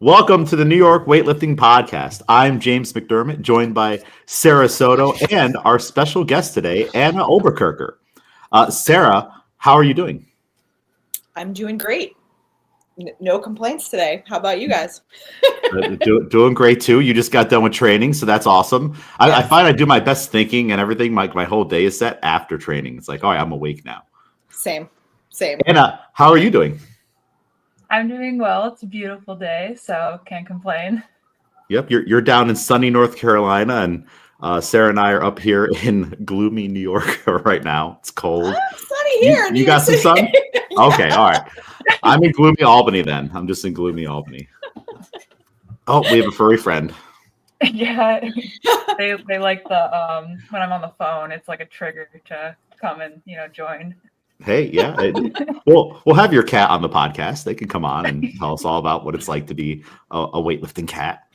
Welcome to the New York Weightlifting Podcast. I'm James McDermott, joined by Sara Soto and our special guest today, Anna Oberkircher. Sara, how are you doing? I'm doing great. No complaints today. How about you guys? Doing great too. You just got done with training, so that's awesome. I find I do my best thinking and everything. My whole day is set after training. It's like, all right, I'm awake now. Same. Anna, how are you doing? I'm doing well. It's a beautiful day, so can't complain. Yep, you're down in sunny North Carolina, and Sara and I are up here in gloomy New York right now. It's cold. Sunny here. You got some sun? Yeah. Okay, all right. I'm in gloomy Albany then. I'm just in gloomy Albany. Oh, we have a furry friend. Yeah, they like the when I'm on the phone, it's like a trigger to come and join. Hey, yeah. We'll have your cat on the podcast. They can come on and tell us all about what it's like to be a weightlifting cat.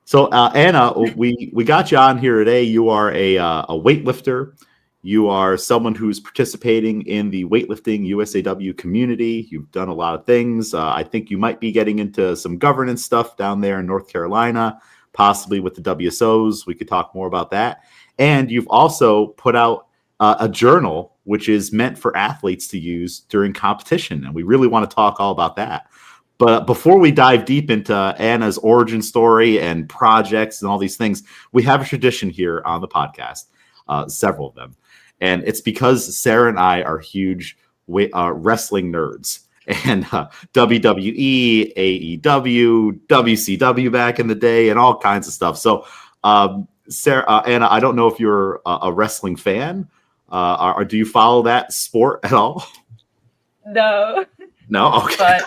So, Anna, we got you on here today. You are a weightlifter. You are someone who's participating in the weightlifting USAW community. You've done a lot of things. I think you might be getting into some governance stuff down there in North Carolina, possibly with the WSOs. We could talk more about that. And you've also put out a journal, which is meant for athletes to use during competition. And we really want to talk all about that. But before we dive deep into Anna's origin story and projects and all these things, we have a tradition here on the podcast, several of them. And it's because Sara and I are huge wrestling nerds. And WWE, AEW, WCW back in the day, and all kinds of stuff. So, Sara, Anna, I don't know if you're a wrestling fan. Or do you follow that sport at all? No. Okay.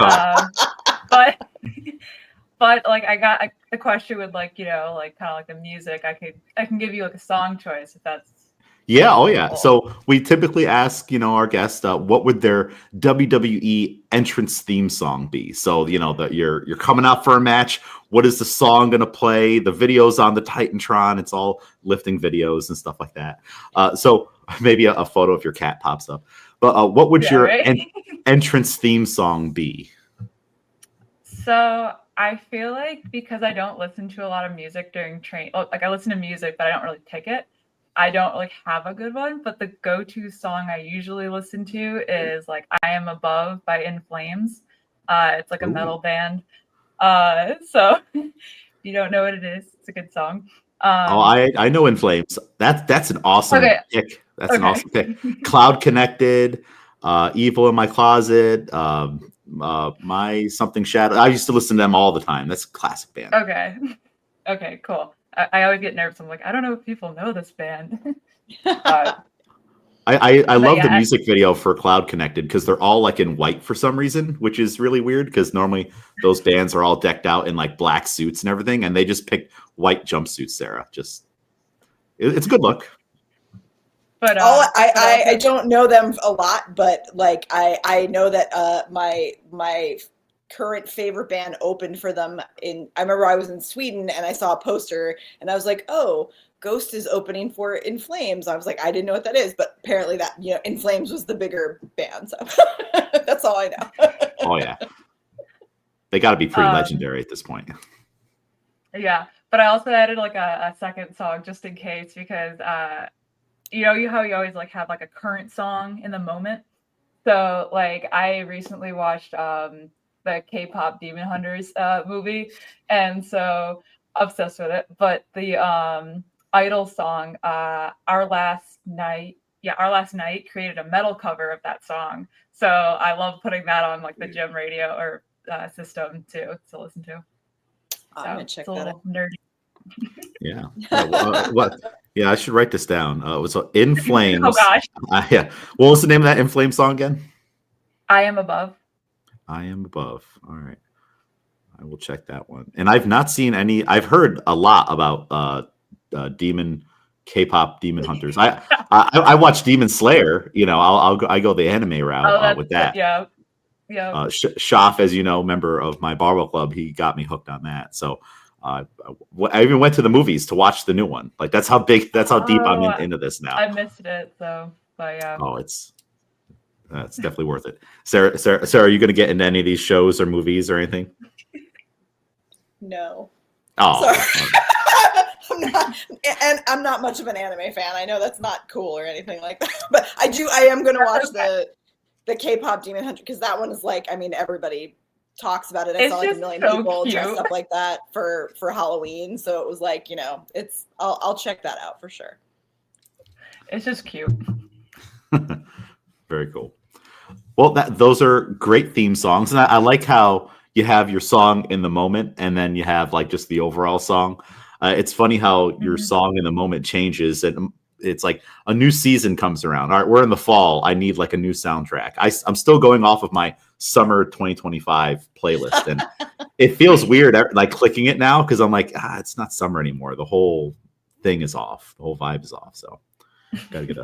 But like I got the question with like kind of like the music. I can give you like a song choice if that's. Yeah. Oh yeah. Cool. So we typically ask our guests what would their WWE entrance theme song be. So that you're coming out for a match. What is the song going to play? The videos on the Titantron. It's all lifting videos and stuff like that. So maybe a photo of your cat pops up. But what would your entrance theme song be? So I feel like because I don't listen to a lot of music during training, like I listen to music, but I don't really pick it. I don't really have a good one, but the go-to song I usually listen to is like I Am Above by In Flames. It's like a metal band. So you don't know what it is. It's a good song. I know In Flames. That's an awesome pick. That's an awesome pick. Cloud Connected, Evil in My Closet, My Something Shadow. I used to listen to them all the time. That's a classic band. Okay, cool. I always get nervous. I'm like, I don't know if people know this band. I love the music video for Cloud Connected because they're all like in white for some reason, which is really weird because normally those bands are all decked out in like black suits and everything, and they just picked white jumpsuits. Sara, it's a good look. But I don't know them a lot, but like I know that my current favorite band opened for them I remember I was in Sweden and I saw a poster and I was like, oh, Ghost is opening for In Flames. I was like, I didn't know what that is, but apparently that In Flames was the bigger band, so that's all I know. Oh yeah, they got to be pretty legendary at this point. Yeah, but I also added like a second song just in case because how you always like have like a current song in the moment. So like I recently watched the K-pop Demon Hunters movie, and so obsessed with it. But the Idol song, Our Last Night created a metal cover of that song. So I love putting that on like the gym radio or system to listen to. I'm gonna check that out. Nerdy. Yeah. What? Yeah, I should write this down. So In Flames. Oh gosh. Yeah. What was the name of that In Flames song again? I Am Above. I Am Above. All right. I will check that one. And I've not seen any. I've heard a lot about K-pop Demon Hunters. I watch Demon Slayer. I go the anime route with that. Yeah. Shaf, as you know, member of my barbell club, he got me hooked on that. So I even went to the movies to watch the new one. Like that's how deep I'm into this now. I missed it, so but yeah. Oh, It's definitely worth it. Sarah, are you going to get into any of these shows or movies or anything? No. Oh, I'm not much of an anime fan. I know that's not cool or anything like that, but I am going to watch the K-pop Demon Hunter, because that one is like, I mean, everybody talks about it. I saw like a million people dressed up like that for Halloween, so it was like, you know, I'll check that out for sure. It's just cute. Very cool. Well, those are great theme songs, and I like how you have your song in the moment, and then you have like just the overall song. It's funny how your song in the moment changes, and it's like a new season comes around. All right, we're in the fall. I need like a new soundtrack. I'm still going off of my summer 2025 playlist, and it feels weird like clicking it now because I'm like, it's not summer anymore. The whole thing is off. The whole vibe is off. So gotta get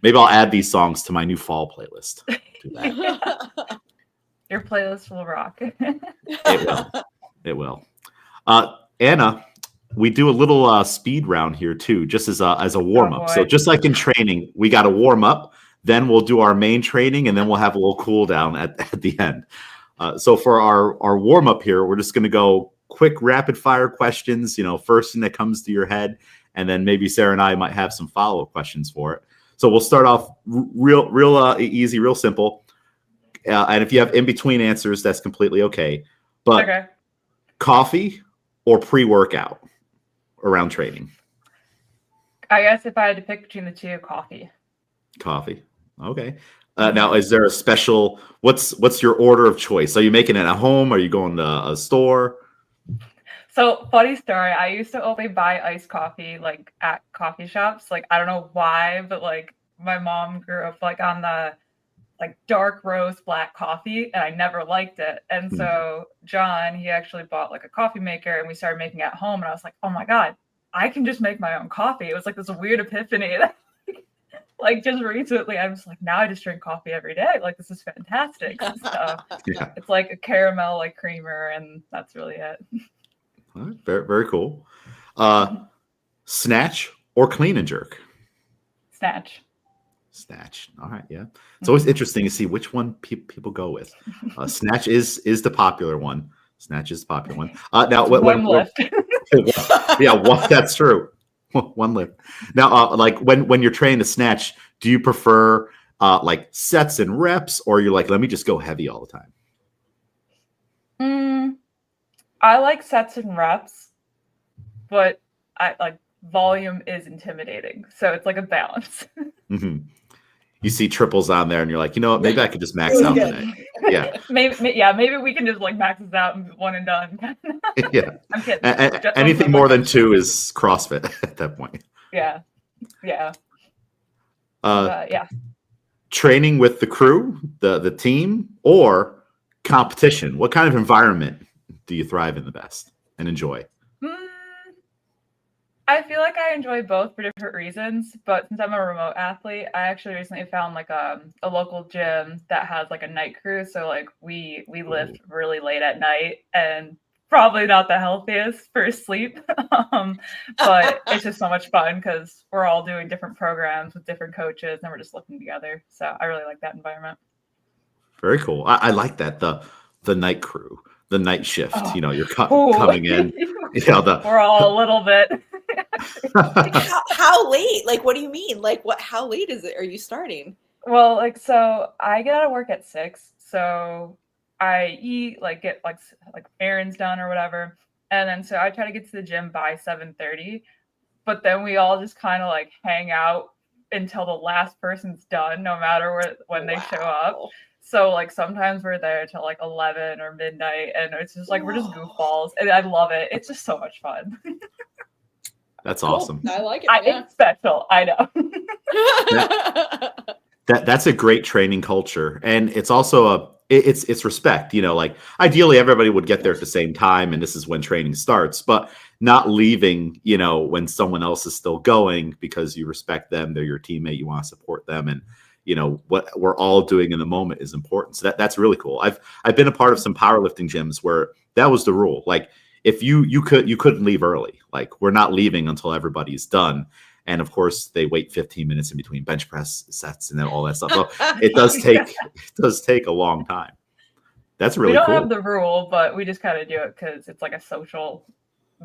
maybe I'll add these songs to my new fall playlist. Do that. Your playlist will rock. It will. Anna, we do a little speed round here too, just as a warm up. So just like in training, we got to warm up, then we'll do our main training, and then we'll have a little cool down at the end. So for our warm up here, we're just going to go quick rapid fire questions. You know, first thing that comes to your head, and then maybe Sarah and I might have some follow up questions for it. So we'll start off real easy, real simple. And if you have in between answers, that's completely okay. But coffee or pre-workout around training? I guess if I had to pick between the two, coffee. Coffee. Okay. Now, is there a special, what's your order of choice? Are you making it at home? Are you going to a store? So funny story. I used to only buy iced coffee like at coffee shops. Like, I don't know why, but like my mom grew up like on the like dark roast black coffee, and I never liked it. And so John, he actually bought like a coffee maker, and we started making it at home. And I was like, oh my God, I can just make my own coffee. It was like this weird epiphany that like just recently, I was like, now I just drink coffee every day. Like, this is fantastic. So it's like a caramel like creamer, and that's really it. All right, very, very cool. Snatch or clean and jerk? Snatch. All right, yeah. It's always interesting to see which one people go with. Snatch is the popular one. Now, when lift. That's true. One lift. Now, like when you're training to snatch, do you prefer like sets and reps, or you're like, let me just go heavy all the time? I like sets and reps, but I like volume is intimidating. So it's like a balance. You see triples on there and you're like, you know what, maybe I could just max out today. Yeah. Maybe we can just like max this out and one and done. Yeah. I'm kidding. Anything more than 2 is CrossFit at that point. Yeah. Training with the crew, the team, or competition. What kind of environment do you thrive in the best and enjoy? I feel like I enjoy both for different reasons, but since I'm a remote athlete, I actually recently found like a local gym that has like a night crew. So like we lift really late at night, and probably not the healthiest for sleep, but it's just so much fun because we're all doing different programs with different coaches, and we're just lifting together. So I really like that environment. Very cool. I like that, the night crew, the night shift. You know, you're coming in. You know, we're all a little bit. How late? Like, what do you mean? Like, how late is it? Are you starting? Well, like, so I get out of work at 6, so I eat, like, get like errands done or whatever, and then so I try to get to the gym by 7:30. But then we all just kind of like hang out until the last person's done, no matter when they show up. So like sometimes we're there till like 11 or midnight, and it's just like we're just goofballs, and I love it. It's just so much fun. That's awesome. I like it. It's special. I know. That's a great training culture, and it's also it's respect. You know, like ideally everybody would get there at the same time, and this is when training starts, but not leaving, you know, when someone else is still going, because you respect them. They're your teammate. You want to support them, and you know what we're all doing in the moment is important. So that's really cool. I've been a part of some powerlifting gyms where that was the rule. Like if you couldn't leave early. Like we're not leaving until everybody's done. And of course, they wait 15 minutes in between bench press sets and then all that stuff. So it does take a long time. That's really cool. We don't have the rule, but we just kind of do it because it's like a social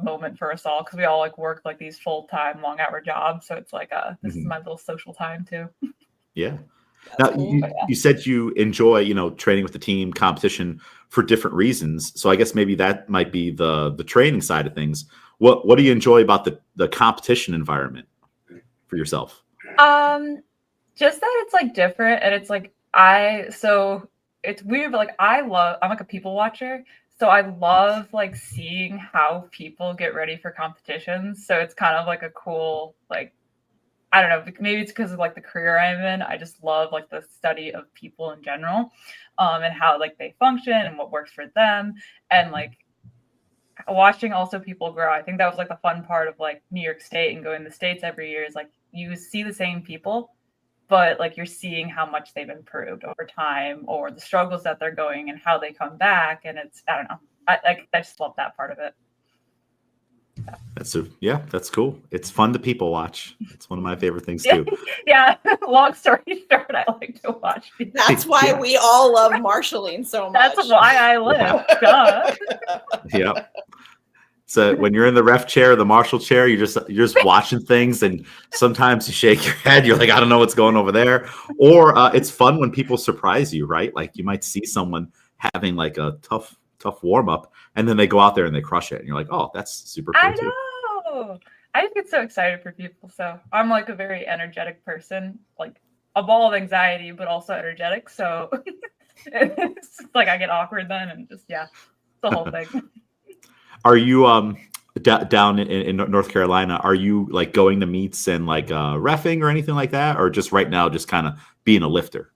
moment for us all, because we all like work like these full-time long-hour jobs. So it's like this is my little social time too. Yeah. Now, you said you enjoy, training with the team, competition for different reasons. So I guess maybe that might be the training side of things. What do you enjoy about the competition environment for yourself? Just that it's like different, and it's like it's weird, but like I'm like a people watcher. So I love like seeing how people get ready for competitions. So it's kind of like a cool, like, I don't know, maybe it's because of like the career I'm in. I just love like the study of people in general, and how like they function and what works for them, and like watching also people grow. I think that was like the fun part of like New York State and going to the States every year is like you see the same people, but like you're seeing how much they've improved over time, or the struggles that they're going and how they come back. And it's, I don't know, I just love that part of it. That's cool. It's fun to people watch. It's one of my favorite things too. Yeah. Long story short, I like to watch people. That's why we all love marshalling so much. That's why I live. Duh. Yeah. So when you're in the ref chair, the marshal chair, you're just watching things, and sometimes you shake your head. You're like, I don't know what's going over there. Or it's fun when people surprise you, right? Like you might see someone having like a tough warm up, and then they go out there and they crush it, and you're like, oh, that's super cool. I know. I just get so excited for people. So I'm like a very energetic person, like a ball of anxiety, but also energetic. So it's like I get awkward then, and just the whole thing. Are you down in North Carolina? Are you like going to meets and like reffing or anything like that, or just right now just kind of being a lifter?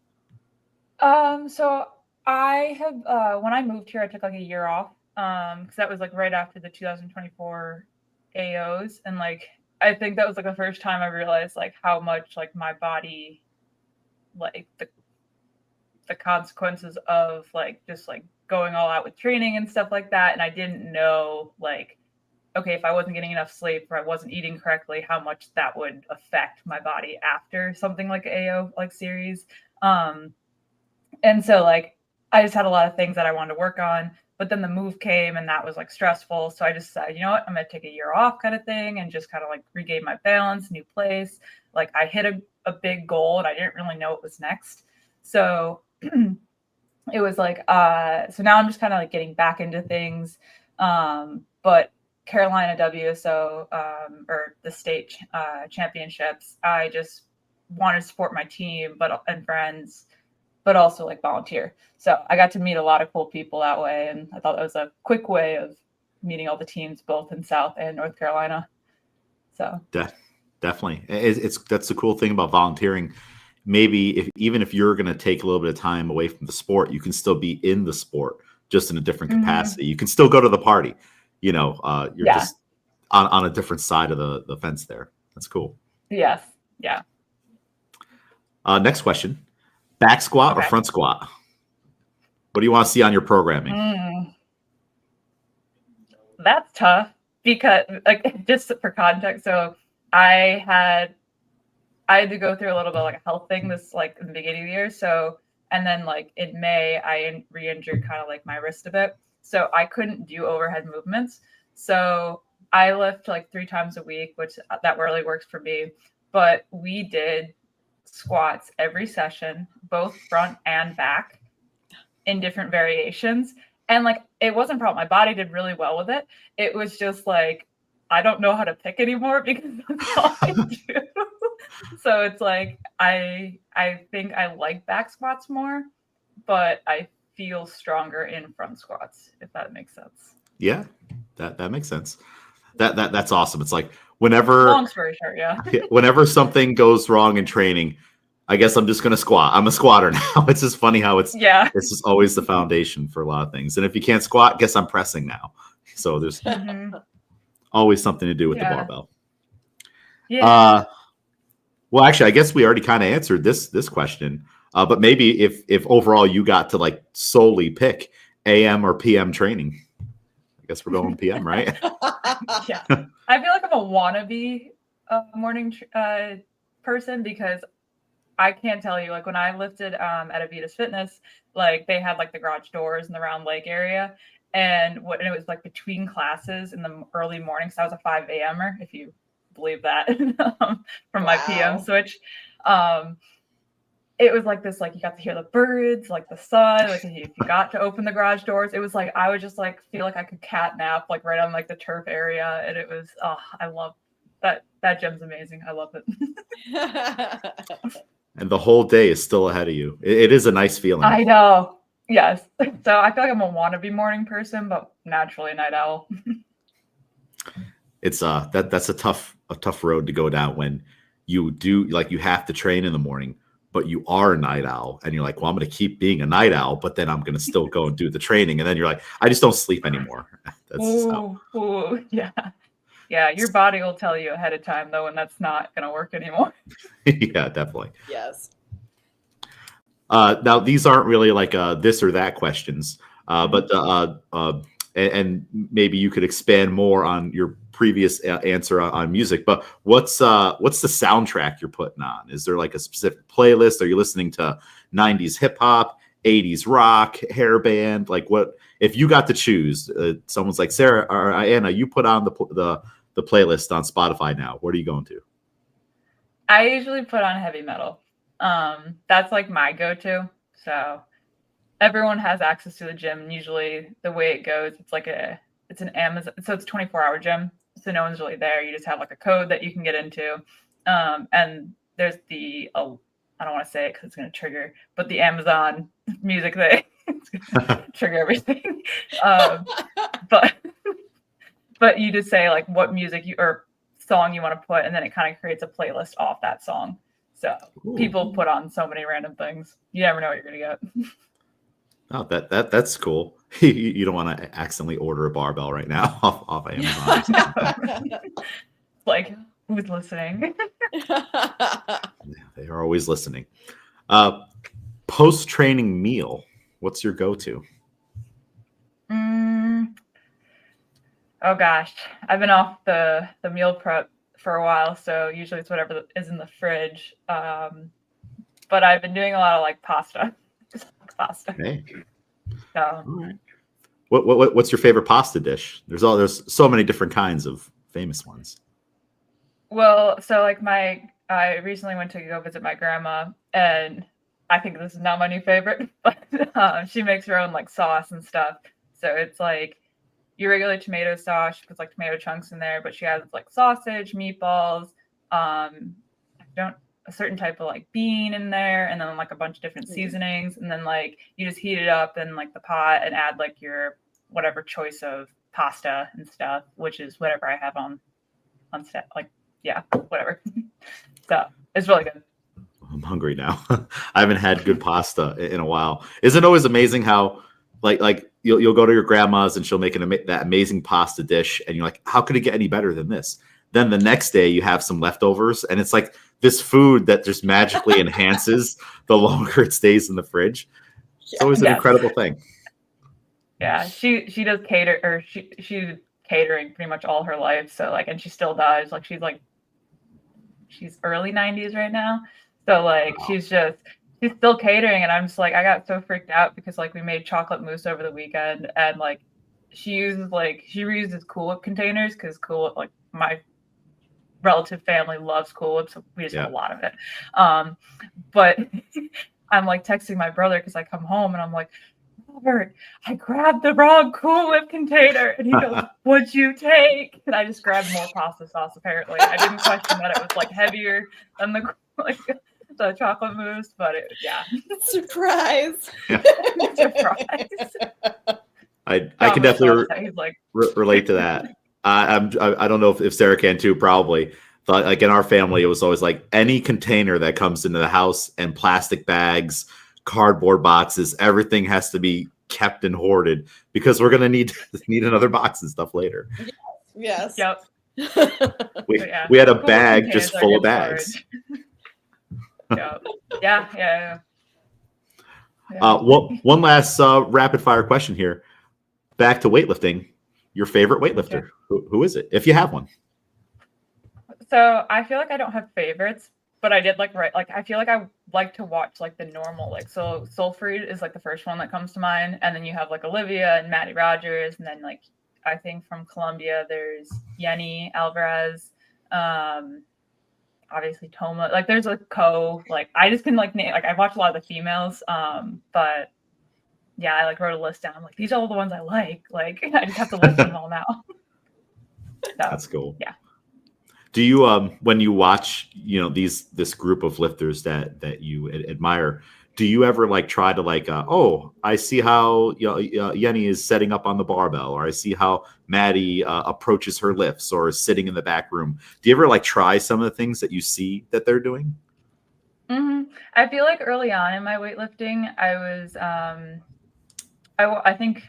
So I have when I moved here, I took like a year off because that was like right after the 2024 AOs, and like I think that was like the first time I realized like how much like my body, like the consequences of like just like going all out with training and stuff like that. And I didn't know like, okay, if I wasn't getting enough sleep or I wasn't eating correctly, how much that would affect my body after something like AO like series. And so like I just had a lot of things that I wanted to work on, but then the move came and that was like stressful. So I just said, you know what, I'm going to take a year off kind of thing and just kind of like regain my balance, new place. Like I hit a big goal and I didn't really know what was next. So it was like, so now I'm just kind of like getting back into things. But Carolina WSO, or the state championships, I just wanted to support my team, and friends, but also like volunteer. So I got to meet a lot of cool people that way. And I thought that was a quick way of meeting all the teams, both in South and North Carolina. So definitely. That's the cool thing about volunteering. Maybe even if you're going to take a little bit of time away from the sport, you can still be in the sport, just in a different capacity. You can still go to the party, you're just on a different side of the fence there. That's cool. Yes. Yeah. Next question, back squat or front squat? What do you want to see on your programming? That's tough because like, just for context. So I had to go through a little bit of like a health thing this like in the beginning of the year. So, and then like in May, I re-injured kind of like my wrist a bit. So I couldn't do overhead movements. So I lift like 3 times a week, which that really works for me. But we did squats every session, both front and back in different variations. And like, it wasn't a problem. My body did really well with it. It was just like, I don't know how to pick anymore because that's all I do. So it's like, I think I like back squats more, but I feel stronger in front squats, if that makes sense. Yeah, that makes sense. That's awesome. It's like whenever, long story short, whenever something goes wrong in training, I guess I'm just going to squat. I'm a squatter now. It's just funny how it's just always the foundation for a lot of things. And if you can't squat, guess I'm pressing now. So there's always something to do with the barbell. Yeah. Well, actually, I guess we already kind of answered this question. But maybe if overall you got to like solely pick AM or PM training, I guess we're going PM, right? Yeah. I feel like I'm a wannabe morning person because I can't tell you, like when I lifted at Avita's Fitness, like they had like the garage doors in the Round Lake area. And it was like between classes in the early morning. So I was a 5 a.m.er, if you believe that, from my PM switch. It was like this, like you got to hear the birds, like the sun, like if you got to open the garage doors, it was like, I would just like feel like I could cat nap like right on like the turf area. And it was, I love that. That gym's amazing. I love it. And the whole day is still ahead of you. It is a nice feeling. I know. Yes. So I feel like I'm a wannabe morning person, but naturally a night owl. It's that's a tough road to go down when you do, like, you have to train in the morning, but you are a night owl and you're like, well, I'm going to keep being a night owl, but then I'm going to still go and do the training. And then you're like, I just don't sleep anymore. Ooh, yeah. Yeah, your body will tell you ahead of time, though, when that's not going to work anymore. Yeah, definitely. Yes. Now, these aren't really like this or that questions, but and maybe you could expand more on your previous answer on music. But what's the soundtrack you're putting on? Is there like a specific playlist? Are you listening to 90s hip hop, 80s rock, hair band? Like, what if you got to choose? Someone's like, Sarah or Anna, you put on the playlist on Spotify now. What are you going to? I usually put on heavy metal. That's like my go-to. So everyone has access to the gym. And usually the way it goes, it's an Amazon. So it's a 24-hour gym. So no one's really there. You just have like a code that you can get into. And there's the, I don't want to say it because it's going to trigger, but the Amazon music thing, it's going to trigger everything. But you just say like what music or song you want to put, and then it kind of creates a playlist off that song. So people put on so many random things. You never know what you're gonna get. Oh, that's cool. You don't want to accidentally order a barbell right now off Amazon. Like, who's listening? Yeah, they are always listening. Post-training meal. What's your go-to? Oh gosh, I've been off the meal prep for a while, so usually it's whatever is in the fridge. But I've been doing a lot of like pasta. Hey. So. All right. What's your favorite pasta dish? There's so many different kinds of famous ones. Well, so like I recently went to go visit my grandma, and I think this is not my new favorite, but she makes her own like sauce and stuff. So it's like your regular tomato sauce. She puts like tomato chunks in there, but she has like sausage, meatballs, a certain type of like bean in there, and then like a bunch of different seasonings, and then like you just heat it up in like the pot and add like your whatever choice of pasta and stuff, which is whatever I have on set. Like, yeah, whatever. So it's really good. I'm hungry now. I haven't had good pasta in a while. Isn't it always amazing how like you'll go to your grandma's and she'll make that amazing pasta dish, and you're like, how could it get any better than this? Then the next day you have some leftovers, and it's like this food that just magically enhances the longer it stays in the fridge. It's always an incredible thing. Yeah, she does cater, or she did catering pretty much all her life. So like, and she still does. Like she's early 90s right now. So like, wow. She's still catering, and I'm just like, I got so freaked out because like we made chocolate mousse over the weekend, and like she reuses Cool Whip containers because Cool Whip, like my relative family loves Cool Whip, so we just have a lot of it. But I'm like texting my brother because I come home and I'm like, Robert, I grabbed the wrong Cool Whip container, and he goes, "What'd you take?" And I just grabbed more pasta sauce. Apparently, I didn't question that it was like heavier than the chocolate mousse, but surprise. Surprise. I can definitely relate to that. I don't know if Sarah can too. Probably, but like in our family, it was always like any container that comes into the house, and plastic bags, cardboard boxes, everything has to be kept and hoarded because we're gonna need another box and stuff later. Yes. Yep. We had a bag just full of bags. Yeah. One last rapid fire question here. Back to weightlifting. Your favorite weightlifter? Who is it? If you have one. So I feel like I don't have favorites, but I did like I feel like I like to watch like the normal, like, so Soulfried is like the first one that comes to mind, and then you have like Olivia and Maddie Rogers, and then like I think from Colombia there's Yenny Alvarez, obviously Toma, like there's a like I just can like name, like I've watched a lot of the females, but yeah, I like wrote a list down. I'm like, these are all the ones I like I just have to list them all now. So, that's cool. Yeah. Do you when you watch, you know, this group of lifters that you admire, do you ever like try to like oh, I see how Yenny is setting up on the barbell, or I see how Maddie approaches her lifts or is sitting in the back room? Do you ever like try some of the things that you see that they're doing? Mm-hmm. I feel like early on in my weightlifting, I was I think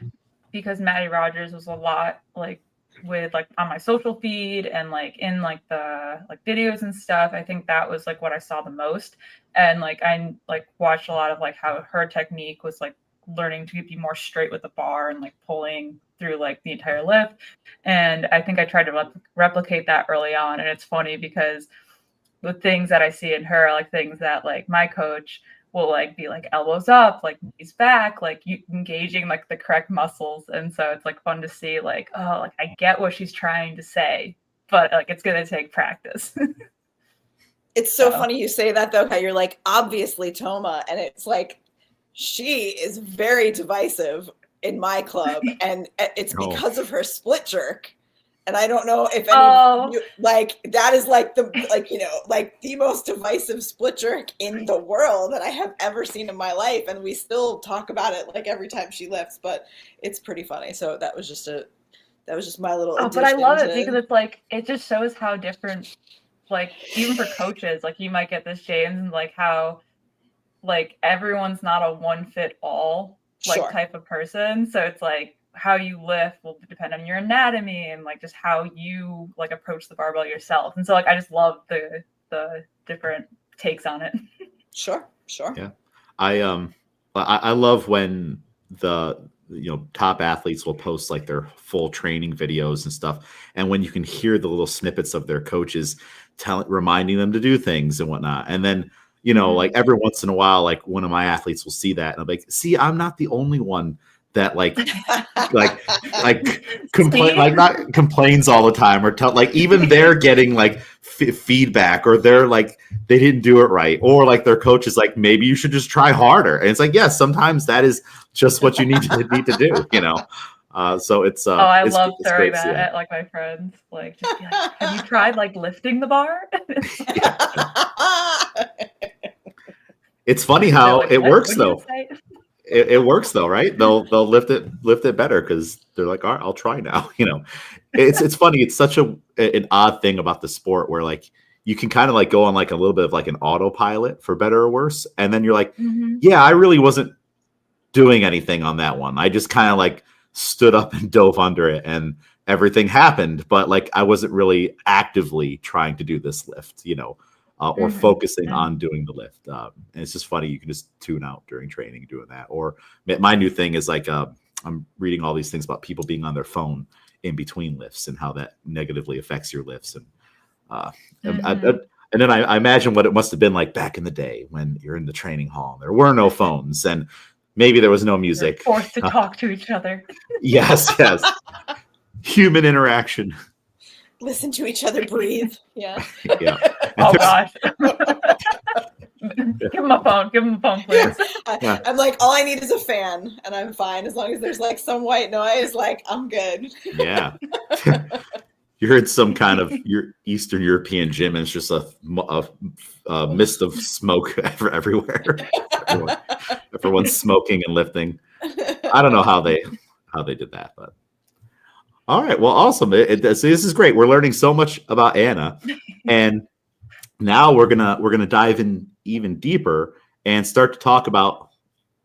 because Maddie Rogers was a lot like with like on my social feed and like in like the like videos and stuff, I think that was like what I saw the most. And like I like watched a lot of like how her technique was like learning to be more straight with the bar and like pulling through like the entire lift. And I think I tried to replicate that early on. And it's funny because the things that I see in her are like things that like my coach will like be like elbows up, like knees back, like you engaging like the correct muscles. And so it's like fun to see like, oh, like I get what she's trying to say, but like it's gonna take practice. It's so funny you say that though, how you're like, obviously Toma, and it's like she is very divisive in my club, and it's because of her split jerk. And I don't know if any you, like that is like the like, you know, like the most divisive split jerk in the world that I have ever seen in my life, and we still talk about it like every time she lifts. But it's pretty funny. So that was just my little. But I love it because it's like it just shows how different, like even for coaches, like you might get this, James, and like how like everyone's not a one fit all like type of person. So it's like how you lift will depend on your anatomy and like just how you like approach the barbell yourself. And so like I just love the different takes on it. Sure. Yeah. I love when the top athletes will post like their full training videos and stuff, and when you can hear the little snippets of their coaches reminding them to do things and whatnot. And then like every once in a while, like one of my athletes will see that and I'm like, see, I'm not the only one that not complains all the time or like even they're getting like feedback, or they're like they didn't do it right, or like their coach is like, maybe you should just try harder. And it's like, yes, sometimes that is just what you need to do, so it's I love throwing that at like my friends, like just be like, have you tried like lifting the bar? It's funny how it works though. It works though, right? They'll lift it better because they're like, all right, I'll try now. It's funny. It's such an odd thing about the sport where like you can kind of like go on like a little bit of like an autopilot, for better or worse, and then you're like, yeah, I really wasn't doing anything on that one. I just kind of like stood up and dove under it, and everything happened. But like I wasn't really actively trying to do this lift, or focusing on doing the lift. And it's just funny. You can just tune out during training doing that. Or my new thing is like, I'm reading all these things about people being on their phone in between lifts and how that negatively affects your lifts. And then I imagine what it must have been like back in the day when you're in the training hall. There were no phones and maybe there was no music. You're forced to talk to each other. Yes. Human interaction. Listen to each other breathe. Yeah. Oh gosh. Give him a phone, please. I'm like, all I need is a fan and I'm fine. As long as there's like some white noise, like I'm good. Yeah. You're in some kind of Eastern European gym and it's just a mist of smoke everywhere. Everyone's smoking and lifting. I don't know how they did that, but all right. Well, awesome. So this is great. We're learning so much about Anna, and now we're gonna dive in even deeper and start to talk about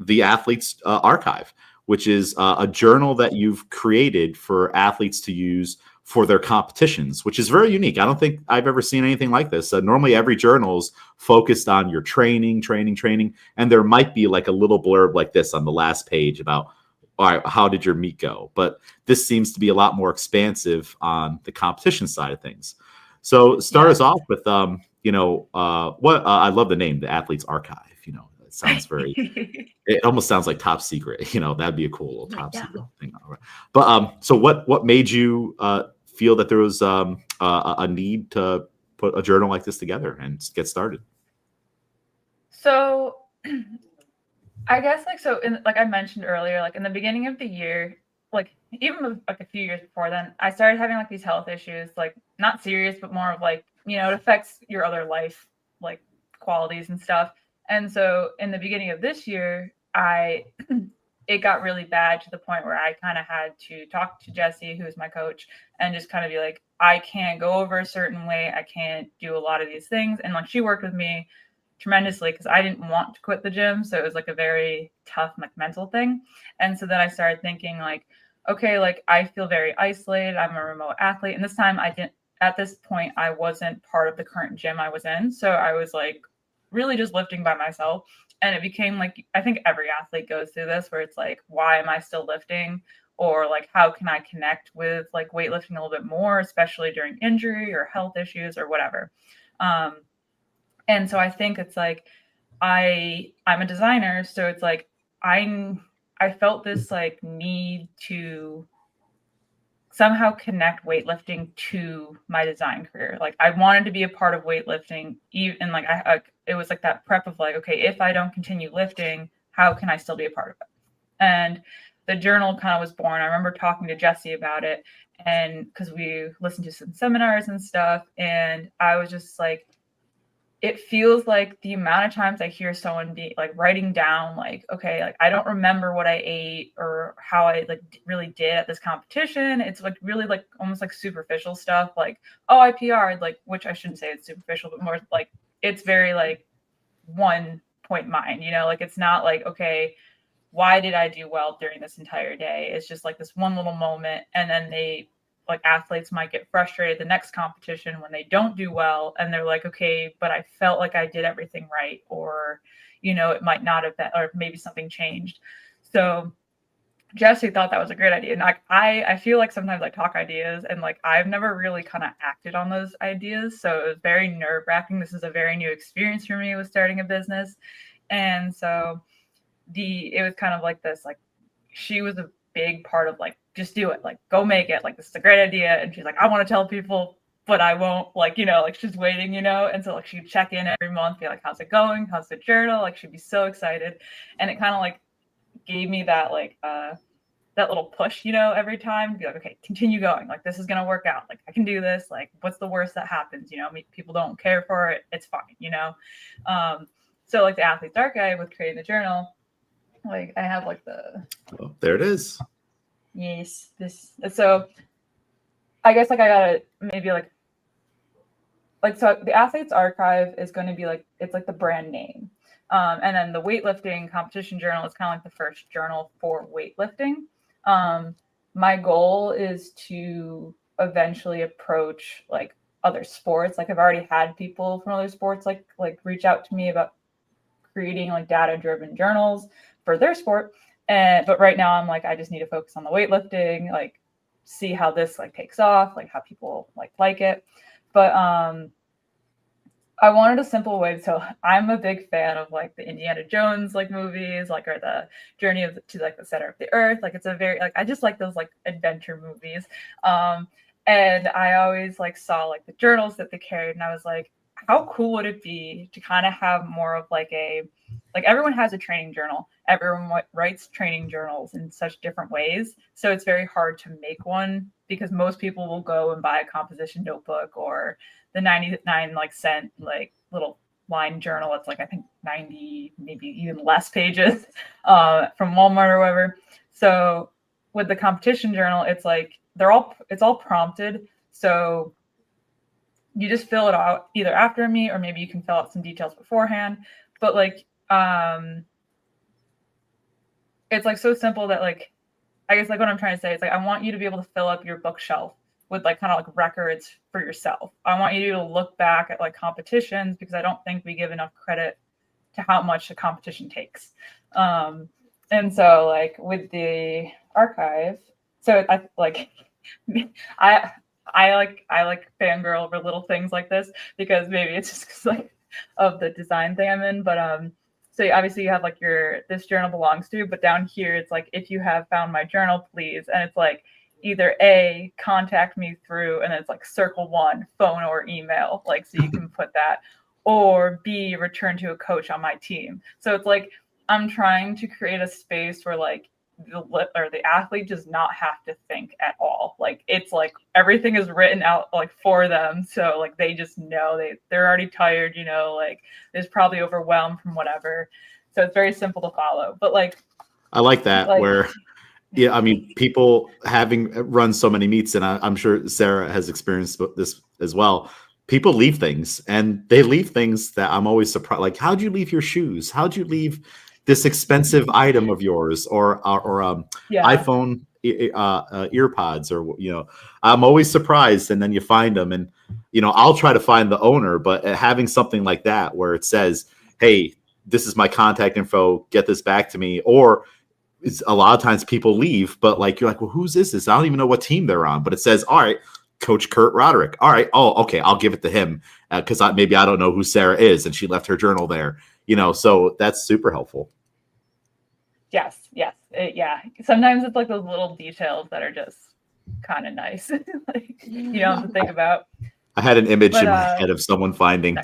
the Athletes Archive, which is a journal that you've created for athletes to use for their competitions, which is very unique. I don't think I've ever seen anything like this. Normally, every journal is focused on your training, and there might be like a little blurb like this on the last page about, all right, how did your meet go? But this seems to be a lot more expansive on the competition side of things. So start us off with, I love the name, the Athletes Archive. It sounds very, it almost sounds like top secret. That'd be a cool little top secret thing. But so what made you feel that there was a need to put a journal like this together and get started? So I guess like I mentioned earlier, like in the beginning of the year, like even like a few years before then, I started having like these health issues, like not serious, but more of like, it affects your other life, like qualities and stuff. And so in the beginning of this year, it got really bad to the point where I kind of had to talk to Jessie, who is my coach, and just kind of be like, I can't go over a certain way. I can't do a lot of these things. And like she worked with me tremendously because I didn't want to quit the gym. So it was like a very tough like mental thing. And so then I started thinking like, okay, like I feel very isolated. I'm a remote athlete. And at this point, I wasn't part of the current gym I was in. So I was like really just lifting by myself. And it became like, I think every athlete goes through this where it's like, why am I still lifting? Or like, how can I connect with like weightlifting a little bit more, especially during injury or health issues or whatever. And so I think it's like, I'm a designer. So it's like, I felt this like need to somehow connect weightlifting to my design career. Like I wanted to be a part of weightlifting, even like it was like that prep of like, okay, if I don't continue lifting, how can I still be a part of it? And the journal kind of was born. I remember talking to Jessie about it, and because we listened to some seminars and stuff, and I was just like, it feels like the amount of times I hear someone be like writing down, like, okay, like I don't remember what I ate or how I like really did at this competition. It's like really like almost like superficial stuff. Like, oh, I PR'd, like, which I shouldn't say it's superficial, but more like it's very like 1 point mind, like it's not like, okay, why did I do well during this entire day? It's just like this one little moment. And then like athletes might get frustrated the next competition when they don't do well. And they're like, okay, but I felt like I did everything right. Or, it might not have been, or maybe something changed. So Jessie thought that was a great idea. And I feel like sometimes I talk ideas and like, I've never really kind of acted on those ideas. So it was very nerve wracking. This is a very new experience for me with starting a business. And so it was kind of like this, like she was a big part of like, just do it, like go make it, like this is a great idea. And she's like, I want to tell people, but I won't, like, like she's waiting, and so like she'd check in every month, be like, how's it going, how's the journal, like she'd be so excited. And it kind of like gave me that like that little push, every time to be like, okay, continue going, like this is gonna work out, like I can do this, like what's the worst that happens, people don't care for it, it's fine, so like the Athlete's Archive with creating the journal, like I have like there it is. Yes, so I guess like I gotta maybe like so the Athlete's Archive is going to be like, it's like the brand name, and then the weightlifting competition journal is kind of like the first journal for weightlifting. My goal is to eventually approach like other sports. Like I've already had people from other sports like reach out to me about creating like data-driven journals for their sport. But right now I'm like, I just need to focus on the weightlifting, like see how this like takes off, like how people like it. But I wanted a simple way. So I'm a big fan of like the Indiana Jones like movies, like, or the Journey to like the Center of the Earth. Like it's a very like, I just like those like adventure movies. And I always like saw like the journals that they carried, and I was like, how cool would it be to kind of have more of like everyone has a training journal. Everyone writes training journals in such different ways. So it's very hard to make one because most people will go and buy a composition notebook or the 99 cent little line journal. It's like, I think 90, maybe even less pages from Walmart or whatever. So with the competition journal, it's like, it's all prompted. So you just fill it out either after me, or maybe you can fill out some details beforehand. But it's like so simple that like, I guess like what I'm trying to say is like, I want you to be able to fill up your bookshelf with like kind of like records for yourself. I want you to look back at like competitions, because I don't think we give enough credit to how much a competition takes. And so like with the archive, so I like, I like fangirl over little things like this because maybe it's just 'cause, like, of the design thing I'm in. But so obviously you have like this journal belongs to, but down here it's like, if you have found my journal, please, and it's like either A, contact me through, and then it's like circle 1, phone or email, like, so you can put that, or B, return to a coach on my team. So it's like I'm trying to create a space where like the athlete does not have to think at all. Like, it's like everything is written out like for them, so like they just know they're already tired, you know, like there's probably overwhelmed from whatever, so it's very simple to follow. But like, I like that, like, where I mean, people having run so many meets, and I'm sure Sarah has experienced this as well. People leave things, and they leave things that I'm always surprised. Like, how'd you leave your shoes? How'd you leave this expensive item of yours, or iPhone earpods, or, you know, I'm always surprised. And then you find them, and, you know, I'll try to find the owner, but having something like that where it says, hey, this is my contact info, get this back to me. Or a lot of times people leave, but like, you're like, well, whose is this? I don't even know what team they're on, but it says, all right, Coach Kurt Roderick. All right. Oh, okay. I'll give it to him, because maybe I don't know who Sarah is, and she left her journal there, you know, so that's super helpful. Yes. Yeah. Sometimes it's like those little details that are just kind of nice. Like, you don't have to think about. I had an image in my head of someone finding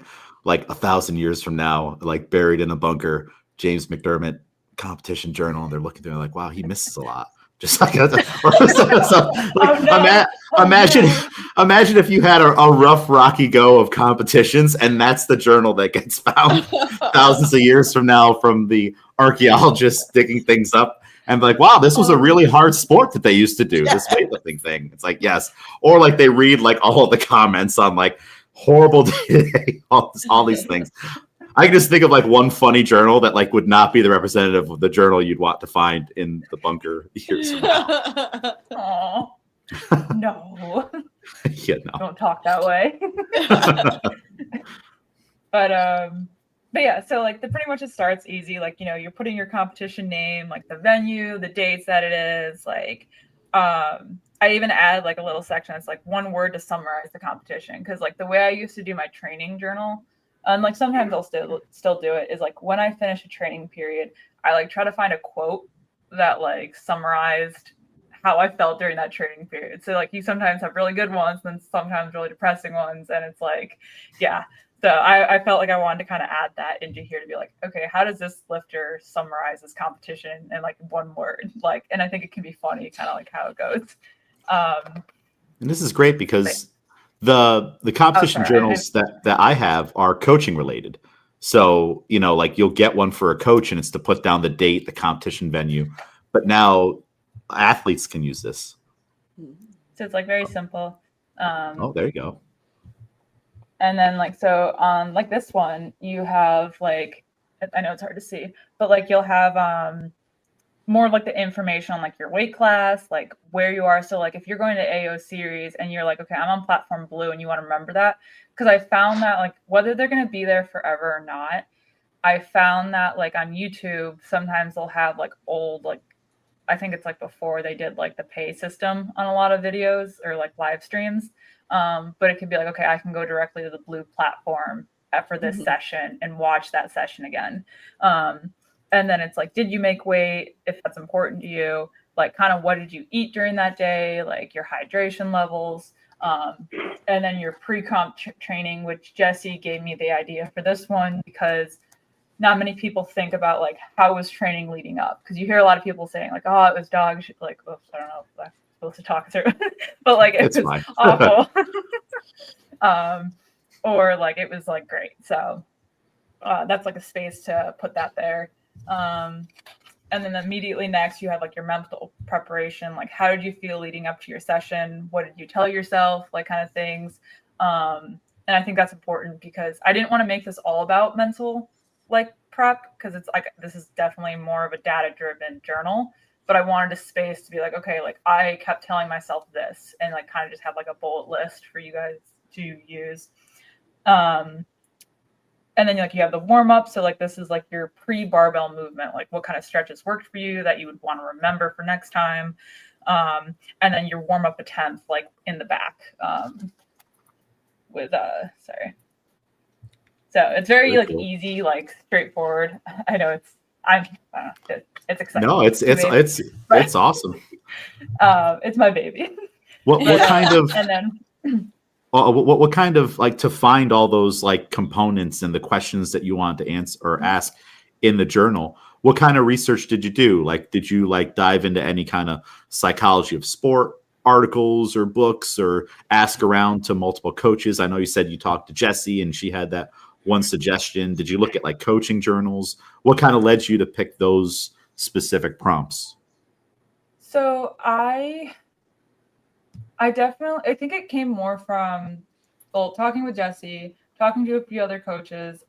like 1,000 years from now, like buried in a bunker, James McDermott competition journal, and they're looking through, like, wow, he misses a lot. Just like, imagine if you had a rough, rocky go of competitions, and that's the journal that gets found thousands of years from now from the archaeologists digging things up, and like, wow, this was a really hard sport that they used to do, this weightlifting thing. It's like, yes. Or like they read like all of the comments on like horrible day, all these things. I can just think of like one funny journal that like would not be the representative of the journal you'd want to find in the bunker years from now. Aww. No. Yeah, no. Don't talk that way. But yeah, so like pretty much it starts easy. Like, you know, you're putting your competition name, like the venue, the dates that it is. Like, I even add like a little section that's like one word to summarize the competition, because like the way I used to do my training journal, and like sometimes I'll still do it, is like when I finish a training period, I like try to find a quote that like summarized how I felt during that training period. So like you sometimes have really good ones, then sometimes really depressing ones, and it's like, yeah. So I felt like I wanted to kind of add that into here to be like, okay, how does this lifter summarize this competition in like one word? Like, and I think it can be funny, kind of like how it goes. And this is great because the competition journals that I have are coaching related. So, you know, like you'll get one for a coach, and it's to put down the date, the competition venue. But now athletes can use this. So it's like very simple. Oh, there you go. And then like, so on like this one, you have like, I know it's hard to see, but like you'll have more of like the information on like your weight class, like where you are. So like if you're going to AO series and you're like, okay, I'm on platform blue, and you want to remember that, because I found that like whether they're going to be there forever or not, I found that like on YouTube, sometimes they'll have like old, like, I think it's like before they did like the pay system on a lot of videos or like live streams. But it could be like, okay, I can go directly to the blue platform for this session and watch that session again. And then it's like, did you make weight? If that's important to you, like kind of what did you eat during that day? Like your hydration levels. And then your pre-comp training, which Jesse gave me the idea for this one, because not many people think about like how was training leading up. Because you hear a lot of people saying like, oh, it was dog shit. Like, oops, I don't know if I'm supposed to talk through, but like it was awful. Or like it was like great. So that's like a space to put that there. And then immediately next, you have like your mental preparation. Like, how did you feel leading up to your session? What did you tell yourself? Like, kind of things. And I think that's important because I didn't want to make this all about mental like prep, because it's like this is definitely more of a data-driven journal. But I wanted a space to be like, okay, like I kept telling myself this, and like kind of just have like a bullet list for you guys to use. And then like you have the warm up. So like this is like your pre-barbell movement, like what kind of stretches worked for you that you would want to remember for next time. And then your warm up attempt like in the back with sorry. So it's very like cool. easy, like straightforward. I know it's exciting. No, it's awesome. It's my baby. What kind of and then what kind of like to find all those like components and the questions that you want to answer or ask in the journal? What kind of research did you do? Like, did you like dive into any kind of psychology of sport articles or books, or ask around to multiple coaches? I know you said you talked to Jessie and she had that one suggestion. Did you look at like coaching journals? What kind of led you to pick those specific prompts? So I think it came more from talking with Jessie, talking to a few other coaches,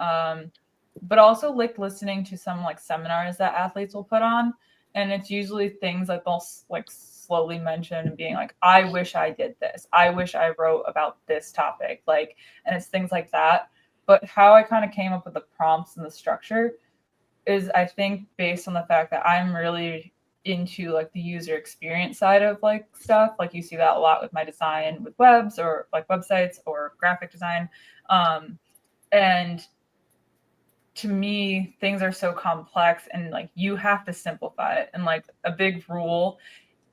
but also like listening to some like seminars that athletes will put on. And it's usually things that they'll like slowly mention and being like, I wish I did this. I wish I wrote about this topic. Like, and it's things like that. But how I kind of came up with the prompts and the structure is, I think, based on the fact that I'm really into like the user experience side of like stuff. Like you see that a lot with my design with webs or like websites or graphic design. And to me, things are so complex and like you have to simplify it. And like a big rule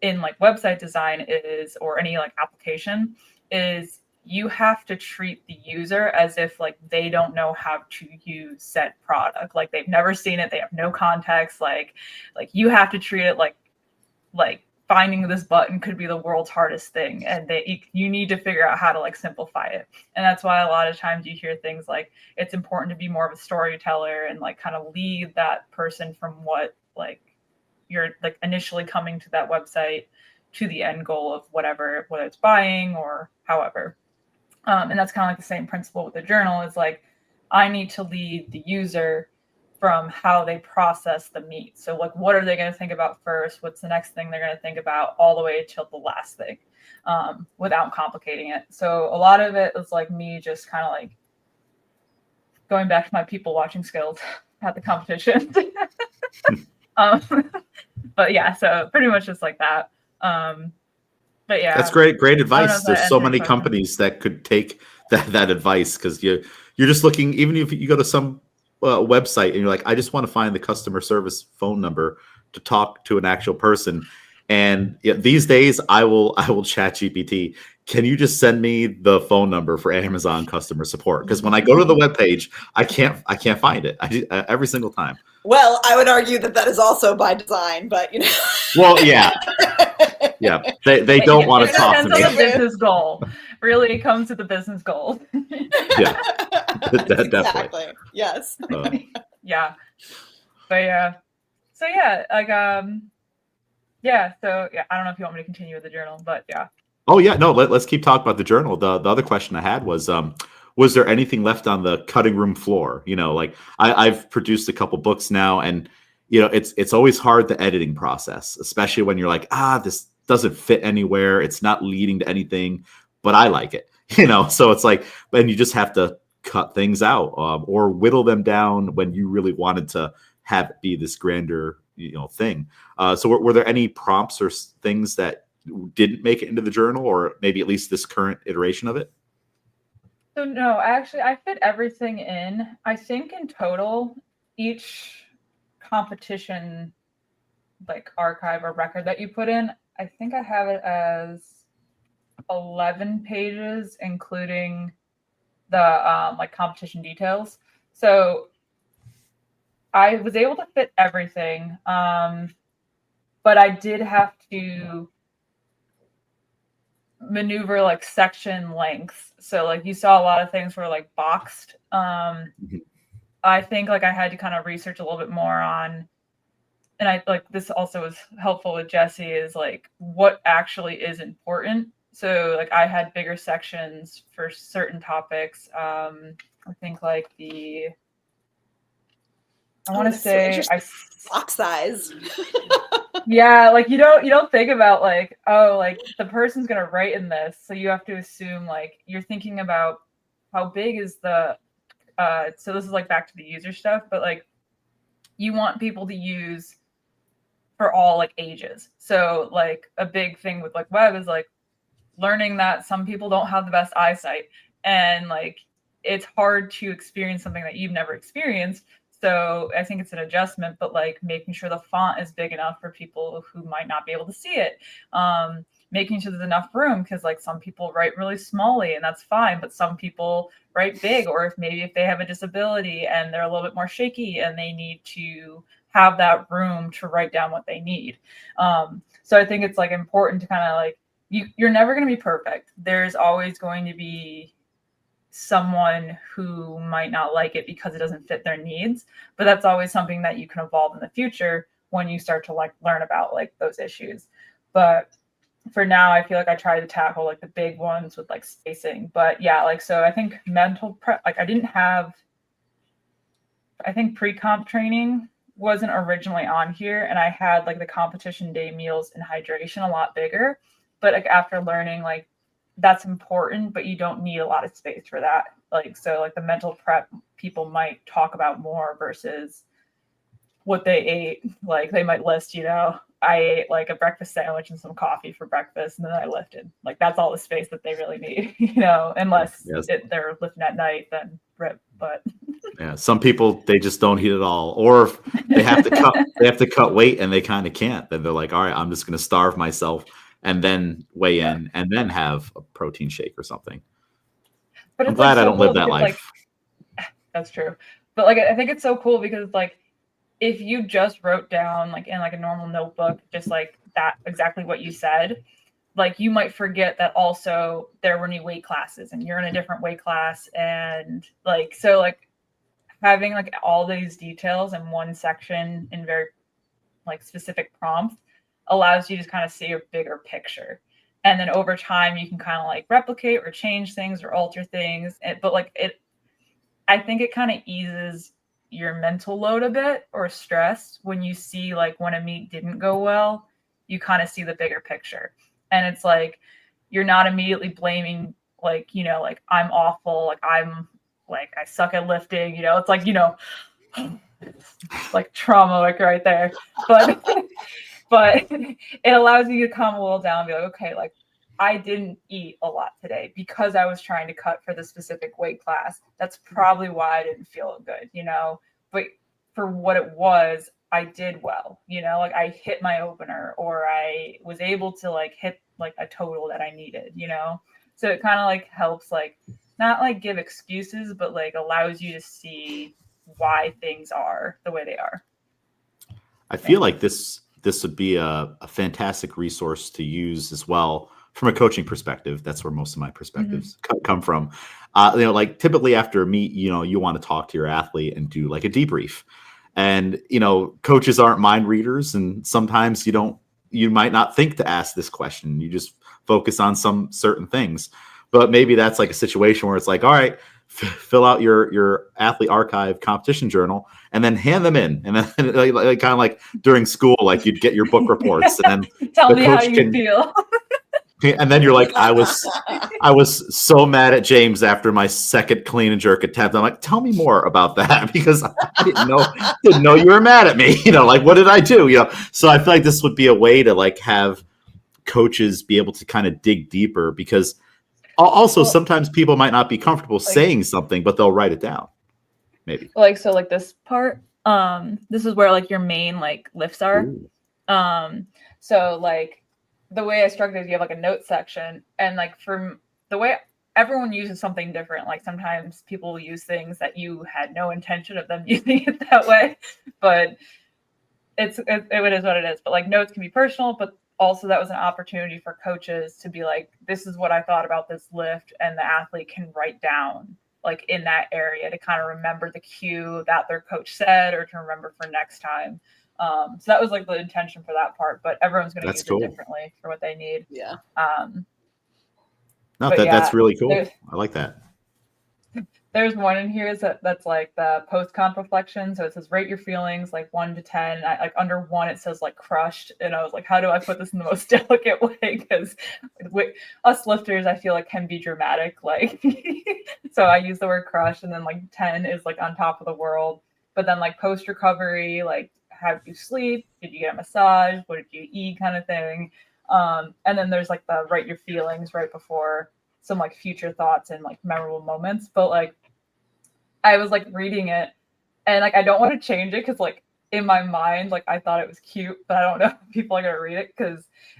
in like website design is, or any like application is, you have to treat the user as if like they don't know how to use said product. Like they've never seen it. They have no context. Like you have to treat it like finding this button could be the world's hardest thing. And you need to figure out how to like simplify it. And that's why a lot of times you hear things like, it's important to be more of a storyteller and like kind of lead that person from what like you're like initially coming to that website to the end goal of whatever, whether it's buying or however. And that's kind of like the same principle with the journal is like, I need to lead the user from how they process the meat. So like, what are they going to think about first? What's the next thing they're going to think about, all the way till the last thing, without complicating it. So a lot of it is like me just kind of like going back to my people watching skills at the competition. But yeah, so pretty much just like that. But yeah, that's great advice. There's so many companies that could take that advice, because you're just looking, even if you go to some website and you're like, I just want to find the customer service phone number to talk to an actual person. And these days I will chat GPT. Can you just send me the phone number for Amazon customer support? Because when I go to the webpage, I can't find it. Every single time. Well, I would argue that is also by design, but you know. Well, yeah. Yeah, they don't want to talk to me. It depends on the business goal. Really, it comes to the business goal. Yeah, definitely. Exactly. Yes. Yeah, but yeah. So yeah, like yeah. So yeah, I don't know if you want me to continue with the journal, but yeah. Oh yeah, no. Let's keep talking about the journal. The other question I had was there anything left on the cutting room floor? You know, like I've produced a couple books now, and you know, it's always hard, the editing process, especially when you're like, this doesn't fit anywhere. It's not leading to anything, but I like it, you know? So it's like, and you just have to cut things out or whittle them down when you really wanted to have it be this grander, you know, thing. So were there any prompts or things that didn't make it into the journal, or maybe at least this current iteration of it? So no, actually I fit everything in. I think in total, each competition like archive or record that you put in, I think I have it as 11 pages, including the like competition details. So I was able to fit everything, but I did have to maneuver like section lengths. So like you saw a lot of things were like boxed. I think like I had to kind of research a little bit more on, and I like this also was helpful with Jessie, is like what actually is important. So like I had bigger sections for certain topics. I think like I want to say box size. Yeah, like you don't think about like, oh, like the person's gonna write in this, so you have to assume like you're thinking about how big is the so this is like back to the user stuff, but like you want people to use for all like ages. So like a big thing with like web is like learning that some people don't have the best eyesight, and like it's hard to experience something that you've never experienced. So I think it's an adjustment, but like making sure the font is big enough for people who might not be able to see it. Making sure there's enough room, because like some people write really smallly and that's fine, but some people write big, or if they have a disability and they're a little bit more shaky and they need to have that room to write down what they need. So I think it's like important to kind of like, you're never going to be perfect. There's always going to be someone who might not like it because it doesn't fit their needs, but that's always something that you can evolve in the future when you start to like learn about like those issues. But for now, I feel like I try to tackle like the big ones with like spacing. But yeah, like, so I think mental prep, like I think pre-comp training wasn't originally on here, and I had like the competition day meals and hydration a lot bigger. But like after learning, like that's important, but you don't need a lot of space for that. Like, so like the mental prep people might talk about more versus what they ate. Like they might list, I ate like a breakfast sandwich and some coffee for breakfast, and then I lifted. Like that's all the space that they really need, unless they're lifting at night, then rip. But yeah, some people, they just don't eat at all, or if they have to cut weight and they kind of can't, then they're like, all right, I'm just going to starve myself and then weigh in and then have a protein shake or something. But I'm glad I don't live that life. Like, that's true. But like, I think it's so cool because like, if you just wrote down like in like a normal notebook, just like that, exactly what you said, like you might forget that also there were new weight classes and you're in a different weight class. And like, so like having like all these details in one section in very like specific prompts allows you to kind of see a bigger picture. And then over time you can kind of like replicate or change things or alter things. But like I think it kind of eases your mental load a bit or stress when you see like when a meet didn't go well, you kind of see the bigger picture. And it's like you're not immediately blaming like, like I'm awful, like I'm like I suck at lifting, it's like, like trauma like right there. But but it allows you to calm a little down and be like, okay, like I didn't eat a lot today because I was trying to cut for the specific weight class. That's probably why I didn't feel good, but for what it was, I did well, like I hit my opener, or I was able to like hit like a total that I needed, so it kind of like helps like not like give excuses, but like allows you to see why things are the way they are. I feel like this would be a fantastic resource to use as well. From a coaching perspective, that's where most of my perspectives come from. Like typically after a meet, you want to talk to your athlete and do like a debrief. And, coaches aren't mind readers. And sometimes you might not think to ask this question. You just focus on some certain things. But maybe that's like a situation where it's like, all right, fill out your athlete archive competition journal and then hand them in. And then like kind of like during school, like you'd get your book reports and then tell me how you feel. And then you're like, I was so mad at James after my second clean and jerk attempt. I'm like, tell me more about that, because I didn't know you were mad at me. Like what did I do? So I feel like this would be a way to like have coaches be able to kind of dig deeper, because also sometimes people might not be comfortable saying something, but they'll write it down. Maybe. Like, so like this part, this is where like your main like lifts are. So like the way I structured it, you have like a note section, and like from the way everyone uses something different. Like sometimes people will use things that you had no intention of them using it that way, but it is what it is. But like notes can be personal, but also that was an opportunity for coaches to be like, this is what I thought about this lift, and the athlete can write down like in that area to kind of remember the cue that their coach said, or to remember for next time. So that was like the intention for that part, but everyone's going to use it differently for what they need. Yeah. That's really cool. I like that. There's one in here that's like the post-comp reflection. So it says, rate your feelings like 1 to 10. Like under 1, it says like crushed. And I was like, how do I put this in the most delicate way? Because us lifters, I feel like can be dramatic. Like, so I use the word crushed, and then like 10 is like on top of the world. But then like post-recovery, like how did you sleep? Did you get a massage? What did you eat? Kind of thing. And then there's like the write your feelings right before, some like future thoughts and like memorable moments. But like I was like reading it and like I don't want to change it because like in my mind, like I thought it was cute, but I don't know if people are gonna read it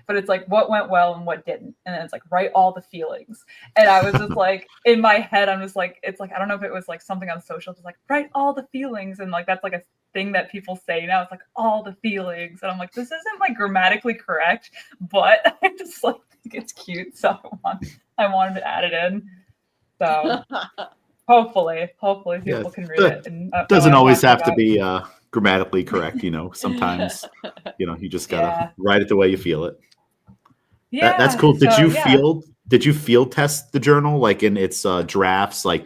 but it's like what went well and what didn't. And then it's like write all the feelings. And I was just like in my head, I'm just like, it's like I don't know if it was like something on social, just like write all the feelings. And like that's like a thing that people say now. It's like all the feelings. And I'm like, this isn't like grammatically correct, but I just like think it's cute. So I wanted to add it in. So hopefully people can read it. And doesn't always have to be grammatically correct, sometimes you just gotta write it the way you feel it. That's cool. Did you field test the journal like in its drafts, like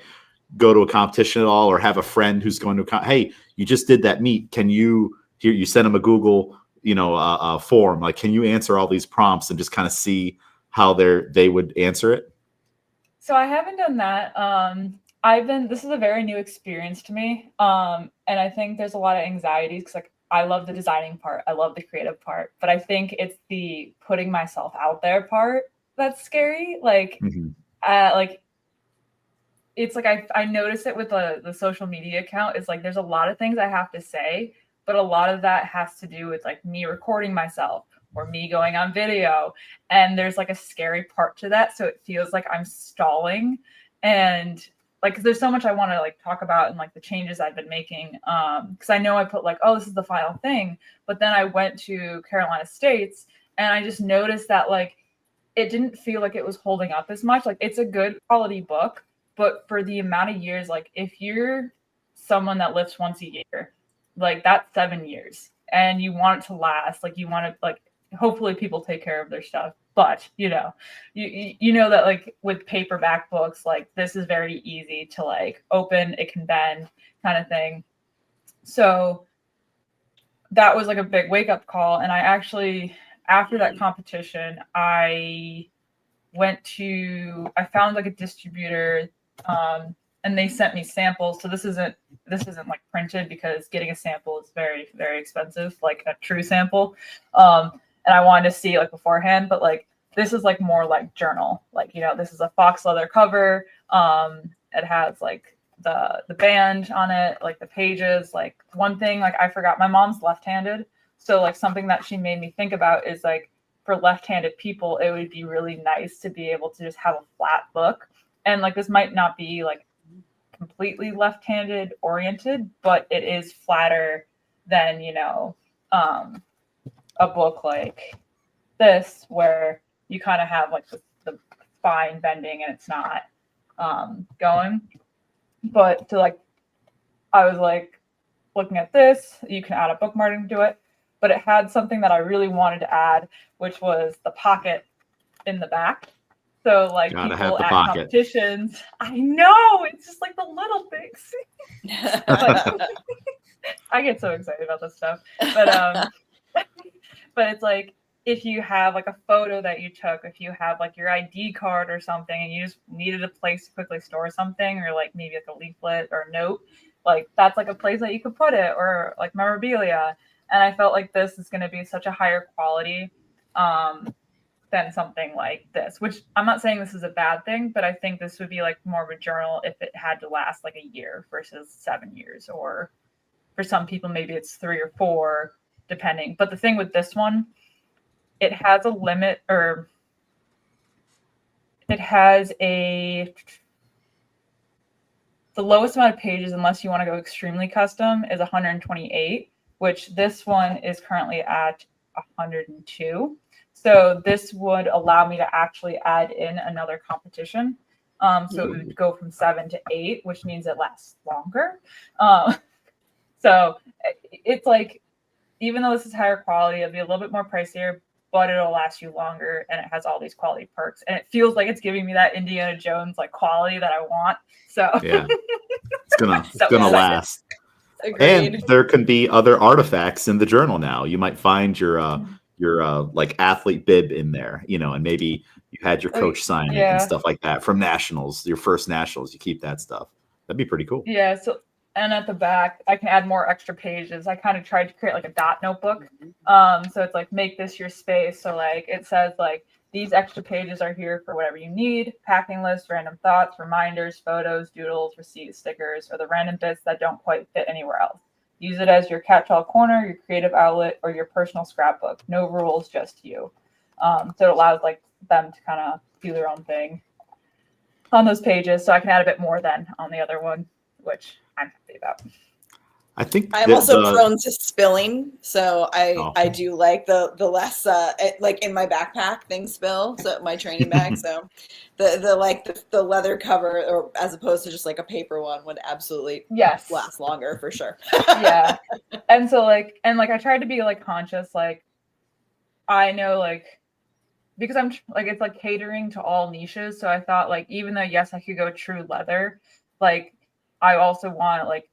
go to a competition at all, or have a friend who's going to hey, you just did that meet, can you send them a Google form, like can you answer all these prompts and just kind of see how they would answer it? So I haven't done that. This is a very new experience to me. And I think there's a lot of anxieties because like I love the designing part. I love the creative part, but I think it's the putting myself out there part that's scary. Like, like it's like I notice it with the social media account. It's like there's a lot of things I have to say, but a lot of that has to do with like me recording myself or me going on video. And there's like a scary part to that. So it feels like I'm stalling. And like, cause there's so much I want to like talk about and like the changes I've been making. Cause I know I put like, oh, this is the final thing. But then I went to Carolina States and I just noticed that like, it didn't feel like it was holding up as much. Like it's a good quality book, but for the amount of years, like if you're someone that lifts once a year, like that's 7 years and you want it to last, like you want to like, hopefully people take care of their stuff, but you know that like with paperback books, like this is very easy to like open, it can bend kind of thing. So that was like a big wake up call. And I actually, after that competition, I found like a distributor, and they sent me samples. So this isn't like printed because getting a sample is very, very expensive, like a true sample. And I wanted to see like beforehand, but like this is like more like journal, like this is a fox leather cover. It has like the band on it, like the pages. Like one thing, like I forgot, my mom's left-handed, so like something that she made me think about is like for left-handed people, it would be really nice to be able to just have a flat book. And like this might not be like completely left-handed oriented, but it is flatter than a book like this where you kind of have like the spine bending and it's not going. But to like, I was like looking at this, you can add a bookmarking to it, but it had something that I really wanted to add, which was the pocket in the back. So like people at competitions, I know it's just like the little things. I get so excited about this stuff, but it's like if you have like a photo that you took, if you have like your ID card or something and you just needed a place to quickly store something, or like maybe like a leaflet or a note, like that's like a place that you could put it, or like memorabilia. And I felt like this is going to be such a higher quality than something like this, which I'm not saying this is a bad thing, but I think this would be like more of a journal if it had to last like a year versus 7 years, or for some people, maybe it's 3 or 4, depending. But the thing with this one, it has a limit, or it has the lowest amount of pages, unless you want to go extremely custom, is 128, which this one is currently at 102. So this would allow me to actually add in another competition. So it would go from 7 to 8, which means it lasts longer. So it's like, even though this is higher quality, it'll be a little bit more pricier, but it'll last you longer, and it has all these quality perks, and it feels like it's giving me that Indiana Jones like quality that I want. So yeah, it's gonna last. Agreed. And there can be other artifacts in the journal now. You might find your like athlete bib in there, and maybe you had your coach sign it and stuff like that from nationals, your first nationals. You keep that stuff. That'd be pretty cool. Yeah. So And at the back, I can add more extra pages. I kind of tried to create like a dot notebook. So it's like, make this your space. So like it says like, these extra pages are here for whatever you need: packing lists, random thoughts, reminders, photos, doodles, receipts, stickers, or the random bits that don't quite fit anywhere else. Use it as your catch-all corner, your creative outlet, or your personal scrapbook. No rules, just you. So it allows like them to kind of do their own thing on those pages. So I can add a bit more than on the other one, which I'm happy about. I think I'm also prone to spilling, so I do like the less like in my backpack things spill, so my training bag. So the leather cover, or as opposed to just like a paper one, would absolutely last longer for sure. Yeah, and so like I tried to be like conscious, like I know like because I'm like it's like catering to all niches, so I thought like even though yes I could go true leather, like I also want like.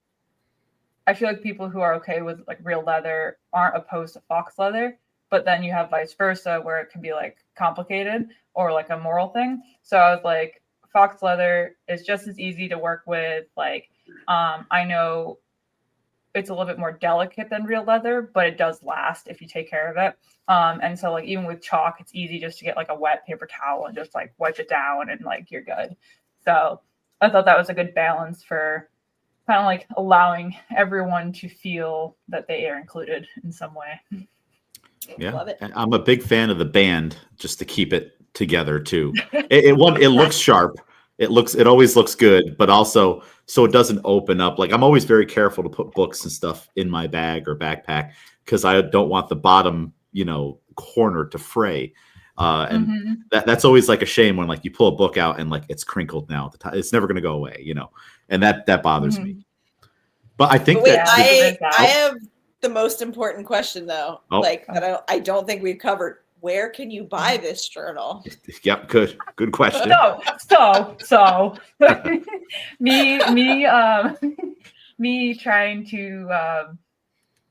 I feel like people who are okay with like real leather aren't opposed to fox leather, but then you have vice versa where it can be like complicated or like a moral thing. So I was like, fox leather is just as easy to work with. Like, I know it's a little bit more delicate than real leather, but it does last if you take care of it. And so like even with chalk, it's easy just to get like a wet paper towel and just like wipe it down and like you're good. So I thought that was a good balance for kind of like allowing everyone to feel that they are included in some way. Yeah, love it. And I'm a big fan of the band just to keep it together too. It looks sharp. It always looks good, but also so it doesn't open up. Like I'm always very careful to put books and stuff in my bag or backpack because I don't want the bottom, corner to fray. And that's always like a shame when like you pull a book out and like it's crinkled now. It's never going to go away, and that bothers me. But I think I have the most important question though, that I don't think we've covered. Where can you buy this journal? Yep, good question. So me trying to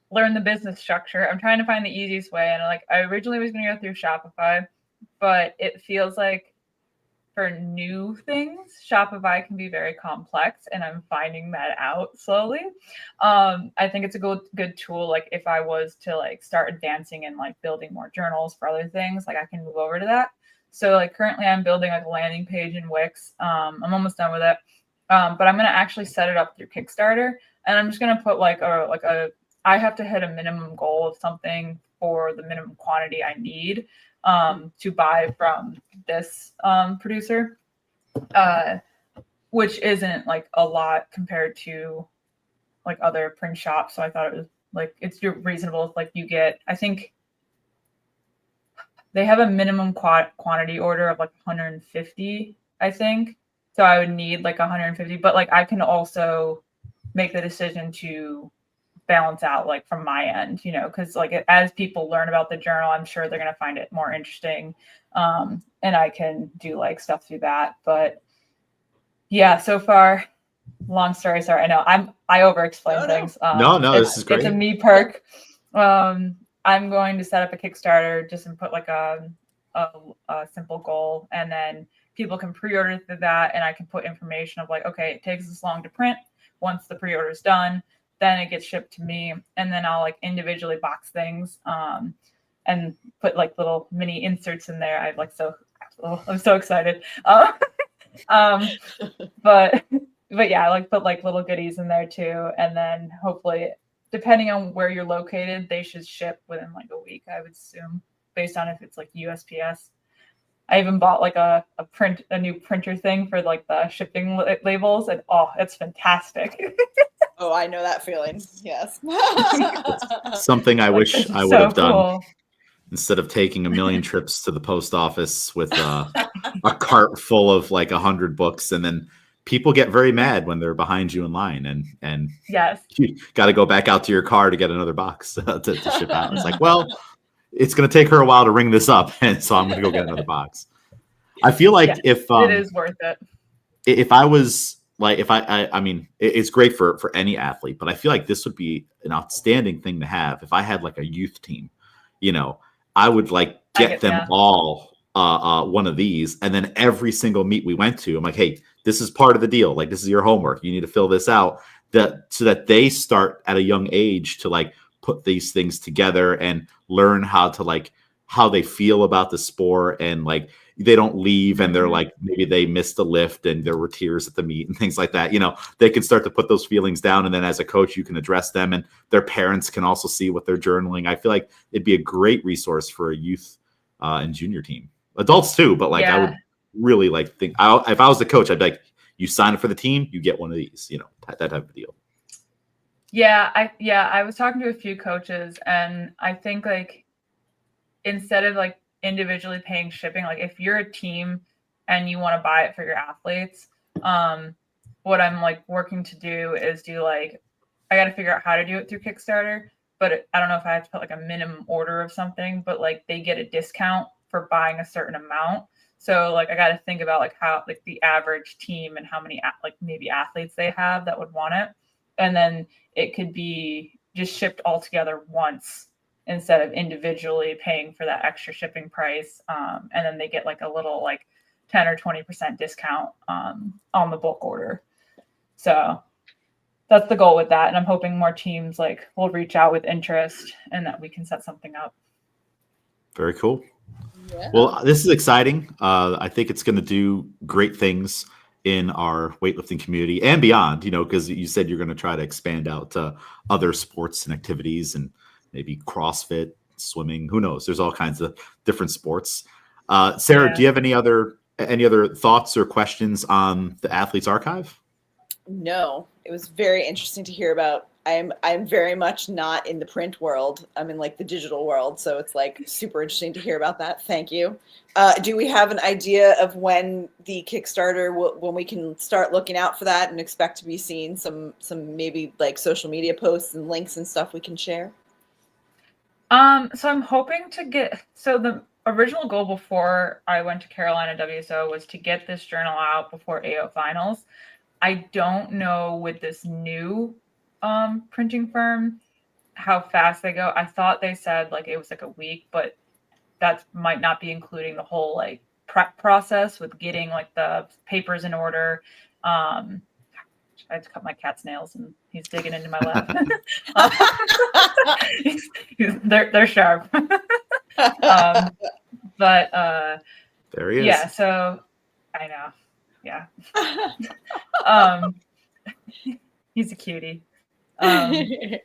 learn the business structure. I'm trying to find the easiest way, and I originally was going to go through Shopify, but it feels like for new things, Shopify can be very complex, and I'm finding that out slowly. I think it's a good tool. Like if I was to like start advancing and like building more journals for other things, like I can move over to that. So like currently I'm building like a landing page in Wix. I'm almost done with it. But I'm going to actually set it up through Kickstarter, and I'm just going to put I have to hit a minimum goal of something for the minimum quantity I need to buy from this producer, which isn't like a lot compared to like other print shops. So I thought it was like, it's reasonable. Like you get, I think they have a minimum quantity order of like 150, I think. So I would need like 150, but like I can also make the decision to balance out like from my end, because like as people learn about the journal, I'm sure they're going to find it more interesting, and I can do like stuff through that. But yeah, so far, long story short, I know I over explain things. No, this is great. It's a me perk. I'm going to set up a Kickstarter just and put like a simple goal, and then people can pre-order through that, and I can put information of like, okay, it takes this long to print. Once the pre-order is done, then it gets shipped to me, and then I'll like individually box things and put like little mini inserts in there. I'm so excited. But yeah, I like put like little goodies in there too, and then hopefully, depending on where you're located, they should ship within like a week, I would assume, based on if it's like USPS. I even bought like a new printer thing for like the shipping labels, and it's fantastic. Oh, I know that feeling. Yes. Something I wish I would have done instead of taking a million trips to the post office with a cart full of like 100 books, and then people get very mad when they're behind you in line, and yes, you got to go back out to your car to get another box to ship out. It's like, well, it's going to take her a while to ring this up, and so I'm going to go get another box. I feel like if it is worth it. If I was like, I mean, it's great for any athlete, but I feel like this would be an outstanding thing to have. If I had like a youth team, I would like get them all one of these, and then every single meet we went to, I'm like, hey, this is part of the deal. Like, this is your homework. You need to fill this out. so that they start at a young age to like put these things together and learn how to like how they feel about the sport, and like they don't leave and they're like, maybe they missed a lift and there were tears at the meet and things like that. You know, they can start to put those feelings down, and then as a coach, you can address them, and their parents can also see what they're journaling. I feel like it'd be a great resource for a youth and junior team, adults too. But like, I would really like think if I was the coach, I'd be like, you sign up for the team, you get one of these, you know, that type of deal. Yeah. I was talking to a few coaches, and I think like, instead of like individually paying shipping, like if you're a team and you want to buy it for your athletes, what I'm like working to do is do like, I got to figure out how to do it through Kickstarter, but I don't know if I have to put like a minimum order of something, but like they get a discount for buying a certain amount. So like, I got to think about like how like the average team and how many like maybe athletes they have that would want it. And then it could be just shipped all together once, instead of individually paying for that extra shipping price. And then they get like a little like 10 or 20% discount on the bulk order. So that's the goal with that. And I'm hoping more teams like will reach out with interest and that we can set something up. Very cool. Yeah. Well, this is exciting. I think it's going to do great things in our weightlifting community and beyond, you know, because you said you're going to try to expand out to other sports and activities, and maybe CrossFit, swimming, who knows? There's all kinds of different sports. Sarah, do you have any other thoughts or questions on the Athletes Archive? No, it was very interesting to hear about. I'm very much not in the print world. I'm in like the digital world. So it's like super interesting to hear about that. Thank you. Do we have an idea of when the Kickstarter, when we can start looking out for that and expect to be seeing some maybe like social media posts and links and stuff we can share? So I'm hoping to the original goal before I went to Carolina WSO was to get this journal out before AO finals. I don't know with this new printing firm how fast they go. I thought they said like it was like a week, but that might not be including the whole like prep process with getting like the papers in order. I had to cut my cat's nails and he's digging into my lap. They're sharp. But there he is. Yeah, so I know. Yeah. He's a cutie. Sorry.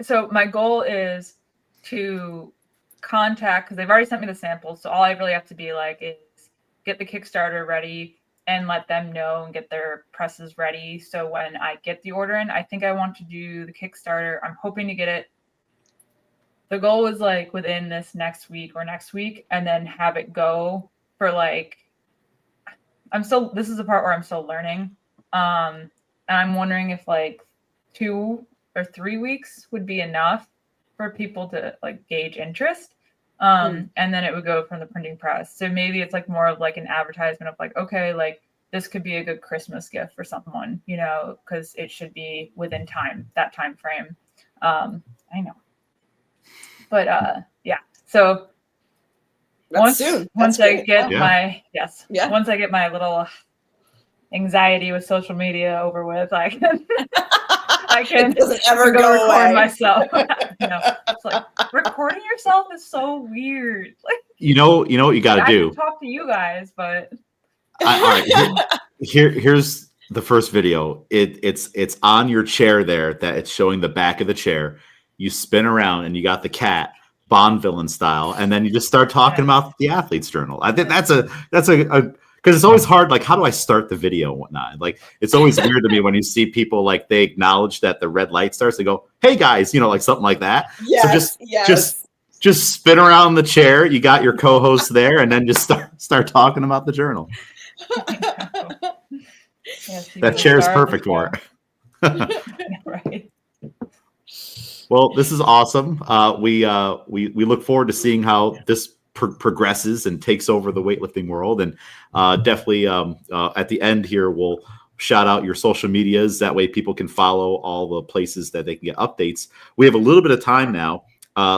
So my goal is to contact, because they've already sent me the samples. So all I really have to be like is get the Kickstarter ready and let them know and get their presses ready. So when I get the order in, I think I want to do the Kickstarter. I'm hoping to get it. The goal is like within this next week, and then have it go for like, this is the part where I'm still learning. And I'm wondering if like 2 or 3 weeks would be enough for people to like gauge interest. And then it would go from the printing press. So maybe it's like more of like an advertisement of like, okay, like this could be a good Christmas gift for someone, you know, because it should be within that time frame. I know. But yeah. So once I get once I get my little anxiety with social media over with, I can it doesn't ever go record away. myself. You know, it's like recording yourself is so weird. Like, you know what you got to do. I can talk to you guys, but all right. Here's the first video. It's on your chair there. That it's showing the back of the chair. You spin around and you got the cat Bond villain style, and then you just start talking about the Athletes Journal. I think that's a because it's always hard. Like, how do I start the video and whatnot? Like, it's always weird to me when you see people like they acknowledge that the red light starts. They go, "Hey guys," you know, like something like that. Yes, so just spin around the chair. You got your co-host there, and then just start talking about the journal. That chair is perfect for it. Right. Well, this is awesome. We look forward to seeing how this progresses and takes over the weightlifting world. And definitely at the end here, we'll shout out your social medias. That way people can follow all the places that they can get updates. We have a little bit of time now.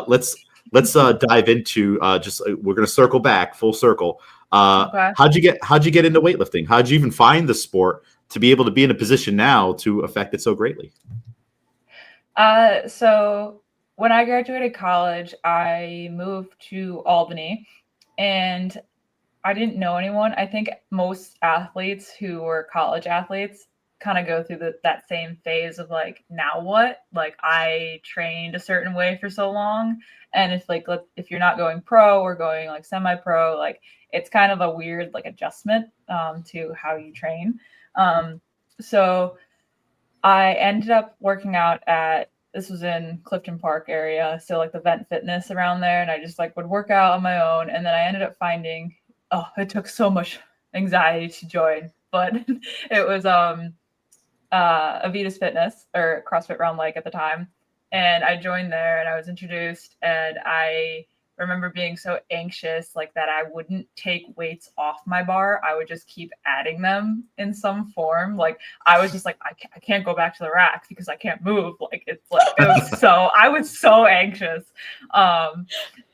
Let's dive into we're going to circle back full circle. Okay. How'd you get into weightlifting? How'd you even find the sport to be able to be in a position now to affect it so greatly? So when I graduated college, I moved to Albany, and I didn't know anyone. I think most athletes who were college athletes kind of go through that same phase of like, now what? Like, I trained a certain way for so long, and if you're not going pro or going like semi-pro, like it's kind of a weird like adjustment to how you train. So I ended up working out this was in Clifton Park area, so like the Vent Fitness around there, and I just like would work out on my own, and then I ended up finding, it took so much anxiety to join, but it was Avitas Fitness, or CrossFit Round Lake at the time, and I joined there and I was introduced, and I remember being so anxious like that I wouldn't take weights off my bar. I would just keep adding them in some form. Like I was just like, I can't go back to the rack because I can't move. Like it was so, I was so anxious. And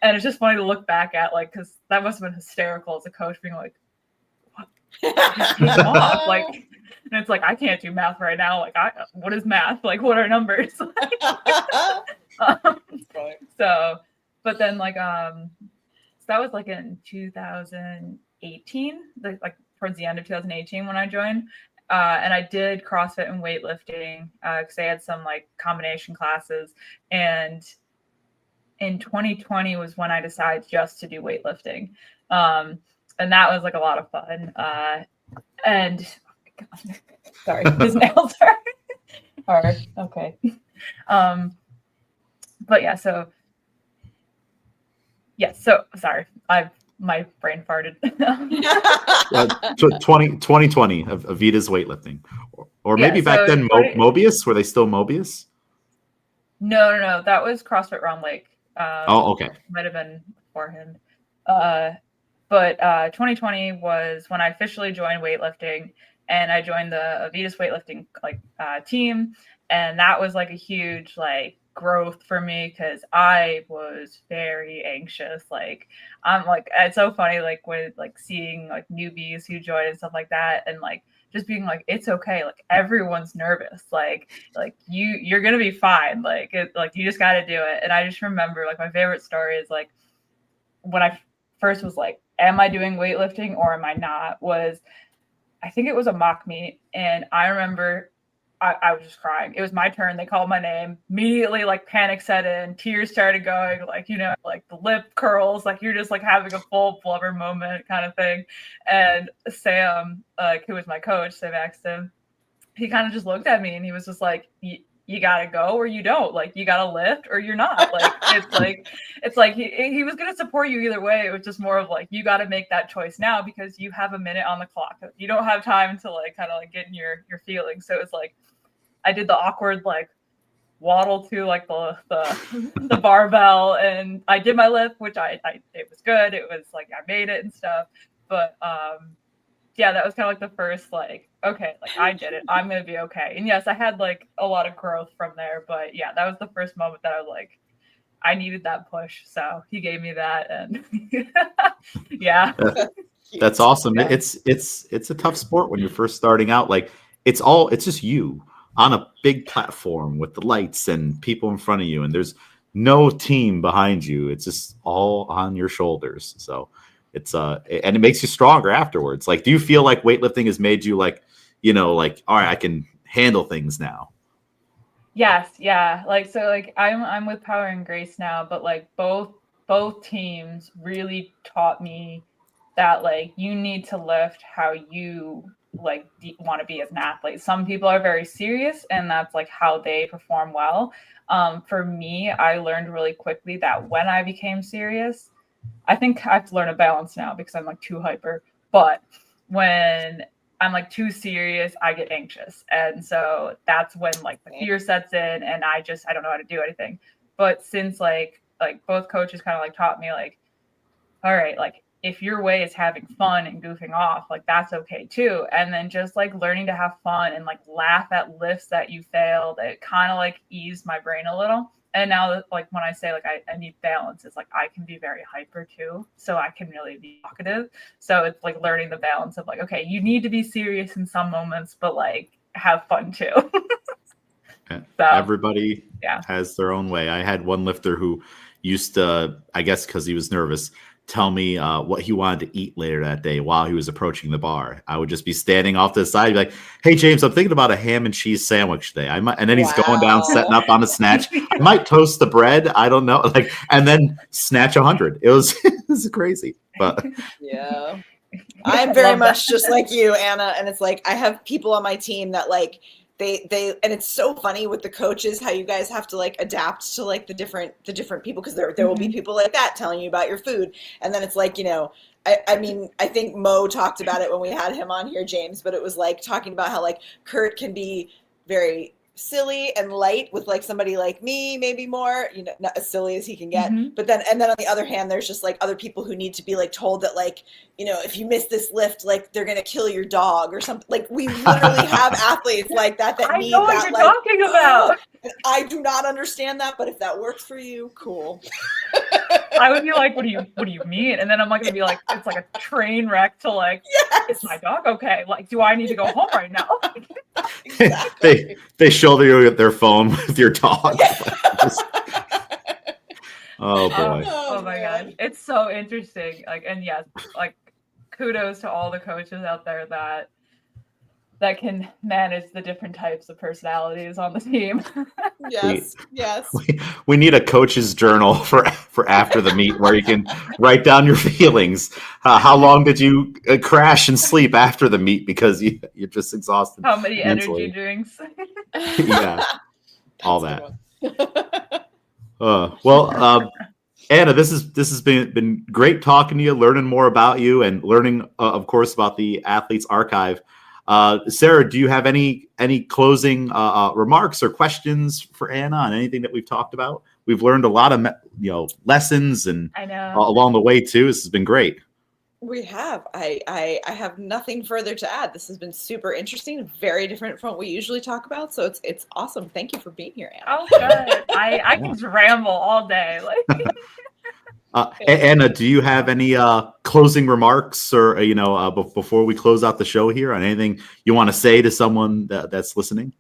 it's just funny to look back at, like, because that must have been hysterical as a coach, being like, what? Take off. Like, and it's like, I can't do math right now. Like, what is math? Like, what are numbers? But then like, so that was like in 2018, like towards the end of 2018 when I joined. And I did CrossFit and weightlifting because I had some like combination classes. And in 2020 was when I decided just to do weightlifting. And that was like a lot of fun. And sorry, his nails are okay. But yeah, so sorry, my brain farted. 2020 of Avita's weightlifting, or maybe back then Mobius. Were they still Mobius? No, that was CrossFit Round Lake. Okay, might have been beforehand. But 2020 was when I officially joined weightlifting, and I joined the Avitas weightlifting team, and that was like a huge like growth for me because I was very anxious. Like I'm like, it's so funny, like with like seeing like newbies who join and stuff like that, and like just being like, it's okay, like everyone's nervous, like you're gonna be fine, like you just got to do it. And I just remember like my favorite story is like when I first was like, am I doing weightlifting or am I not, was I think it was a mock meet, and I remember I was just crying. It was my turn. They called my name. Immediately, like, panic set in. Tears started going, like, like the lip curls. Like, you're just, like, having a full blubber moment kind of thing. And Sam, who was my coach, Sam Axton, he kind of just looked at me and he was just like, you got to go or you don't. Like, you got to lift or you're not. Like, it's like he was going to support you either way. It was just more of like, you got to make that choice now because you have a minute on the clock. You don't have time to like kind of like get in your feelings. So it's like, I did the awkward like waddle to like the barbell, and I did my lift, which I it was good. It was like I made it and stuff. But yeah, that was kind of like the first like, okay, like I did it. I'm gonna be okay. And yes, I had like a lot of growth from there. But yeah, that was the first moment that I was like, I needed that push. So he gave me that, and yeah. That's awesome. Yeah. It's a tough sport when you're first starting out. Like it's just you on a big platform with the lights and people in front of you, and there's no team behind you. It's just all on your shoulders. So it's and it makes you stronger afterwards. Like, do you feel like weightlifting has made you like, like, all right, I can handle things now? Yes. Yeah. Like, so like I'm with Power and Grace now, but like both teams really taught me that like you need to lift how you like want to be as an athlete. Some people are very serious and that's like how they perform well. For me, I learned really quickly that when I became serious, I think I have to learn a balance now because I'm like too hyper, but when I'm like too serious, I get anxious. And so that's when like the fear sets in and I don't know how to do anything. But since like both coaches kind of like taught me like, all right, like if your way is having fun and goofing off, like that's okay too. And then just like learning to have fun and like laugh at lifts that you failed, it kind of like eased my brain a little. And now, like, when I say, like, I need balance, it's like I can be very hyper too. So I can really be talkative. So it's like learning the balance of like, okay, you need to be serious in some moments, but like have fun too. So, everybody has their own way. I had one lifter who used to, I guess because he was nervous, tell me what he wanted to eat later that day while he was approaching the bar. I would just be standing off to the side, be like, "Hey, James, I'm thinking about a ham and cheese sandwich today." I might, and then he's going down, setting up on a snatch. I might toast the bread. I don't know, like, and then snatch 100. It was crazy, but yeah, I'm very much just like you, Anna. And it's like I have people on my team that like. They and it's so funny with the coaches how you guys have to like adapt to like the different people, because there will be people like that telling you about your food, and then it's like, you know, I mean, I think Mo talked about it when we had him on here, James, but it was like talking about how like Kurt can be very silly and light with like somebody like me, maybe more, you know, not as silly as he can get. But then on the other hand, there's just like other people who need to be like told that like, you know, if you miss this lift, like they're gonna kill your dog or something. Like we literally have athletes like that I need know what that. You're like, talking about. And I do not understand that, but if that works for you, cool. I would be like, what do you mean? And then I'm like gonna be like, it's like a train wreck to like, is my dog okay? Like, do I need to go home right now? Exactly. They shoulder you at their phone with your dog. Oh boy. Oh my gosh. It's so interesting. Like, and yes, like kudos to all the coaches out there that can manage the different types of personalities on the team. Yes. We need a coach's journal for after the meet where you can write down your feelings. How long did you crash and sleep after the meet because you're just exhausted? How many mentally. energy drinks? Yeah, all that. Well, Anna, this has been great talking to you, learning more about you, and learning, of course, about the Athletes Archive. Sarah, do you have any closing remarks or questions for Anna on anything that we've talked about? We've learned a lot of lessons and along the way too. This has been great. We have. I have nothing further to add. This has been super interesting, very different from what we usually talk about. So it's awesome. Thank you for being here, Anna. Oh, good. I can just ramble all day. Like. Anna, do you have any closing remarks or before we close out the show here, on anything you want to say to someone that's listening?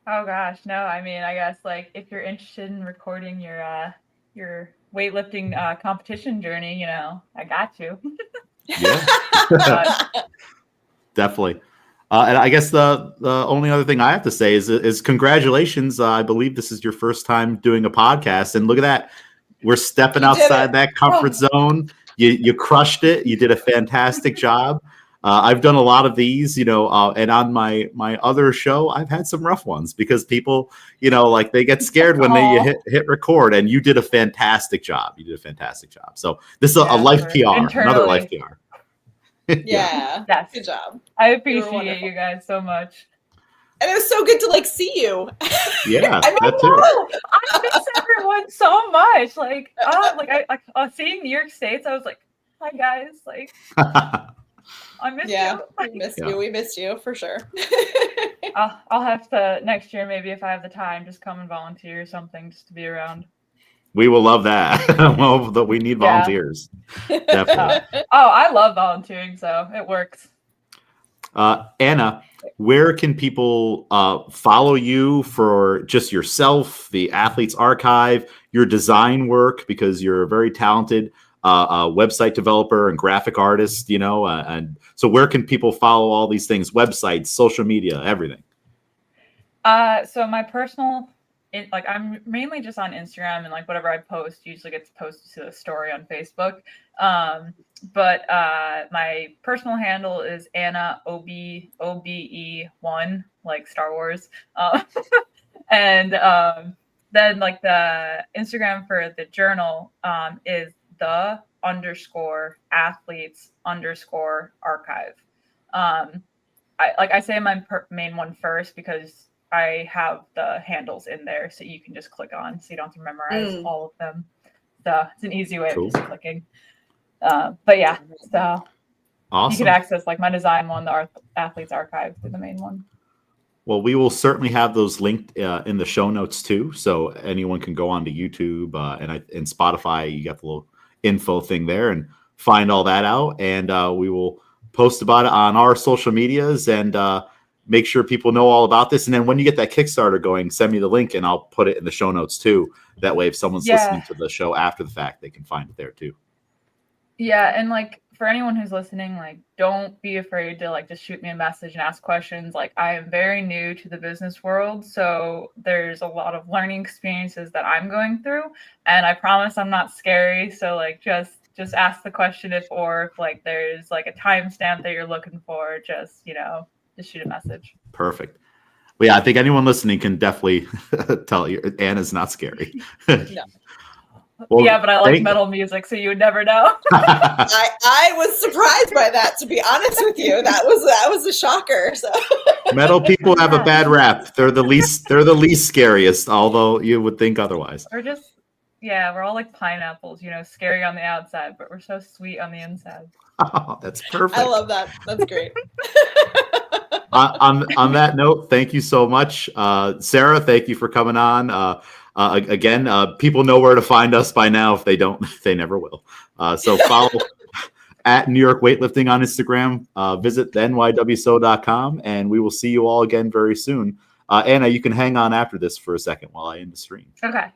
Oh gosh, no. I mean, I guess like if you're interested in recording your weightlifting competition journey, I got you. Yeah, definitely. And I guess the only other thing I have to say is congratulations. I believe this is your first time doing a podcast, and look at that. We're stepping outside that comfort zone. You crushed it. You did a fantastic job. I've done a lot of these, and on my other show, I've had some rough ones because people, like they get scared when they hit record, and you did a fantastic job. So this is a life PR, another life PR. Yeah. Yes. Good job. I appreciate you guys so much. And it was so good to like see you. Yeah, that too. I miss everyone so much. Like, I seeing New York States, I was like, "Hi guys!" Like, I miss you. We missed you for sure. I'll have to next year, maybe if I have the time, just come and volunteer or something, just to be around. We will love that. Well, we need volunteers. Definitely. I love volunteering, so it works. Anna, where can people follow you for just yourself, the Athletes Archive, your design work, because you're a very talented website developer and graphic artist, and so where can people follow all these things? Websites, social media, everything. So my personal, I'm mainly just on Instagram, and like whatever I post usually gets posted to a story on Facebook. But my personal handle is Anna OBE1, like Star Wars. And then like the Instagram for the journal is _athletes_archive. I say my main one first because I have the handles in there, so you can just click on, so you don't have to memorize all of them. So it's an easy way of just clicking. But yeah, so awesome. You can access like my design one, the Athletes Archive, through the main one. Well, we will certainly have those linked in the show notes too, so anyone can go onto YouTube and Spotify. You got the little info thing there and find all that out, and we will post about it on our social medias and make sure people know all about this. And then when you get that Kickstarter going, send me the link and I'll put it in the show notes too. That way, if someone's listening to the show after the fact, they can find it there too. Yeah, and like for anyone who's listening, like don't be afraid to like just shoot me a message and ask questions. Like I am very new to the business world, so there's a lot of learning experiences that I'm going through, and I promise I'm not scary. So like just ask the question if like there's like a timestamp that you're looking for, just shoot a message. Perfect. Well, yeah, I think anyone listening can definitely tell you Anna's not scary. No. Well, yeah, but I like metal music, so you would never know. I was surprised by that, to be honest with you. That was a shocker. So metal people have a bad rap. They're the least scariest, although you would think otherwise. We're all like pineapples, scary on the outside, but we're so sweet on the inside. Oh, that's perfect. I love that. That's great. On that note, thank you so much. Sara, thank you for coming on. Again, people know where to find us by now. If they don't, they never will. So follow at New York Weightlifting on Instagram. Visit nywso.com, and we will see you all again very soon. Anna, you can hang on after this for a second while I end the stream. Okay.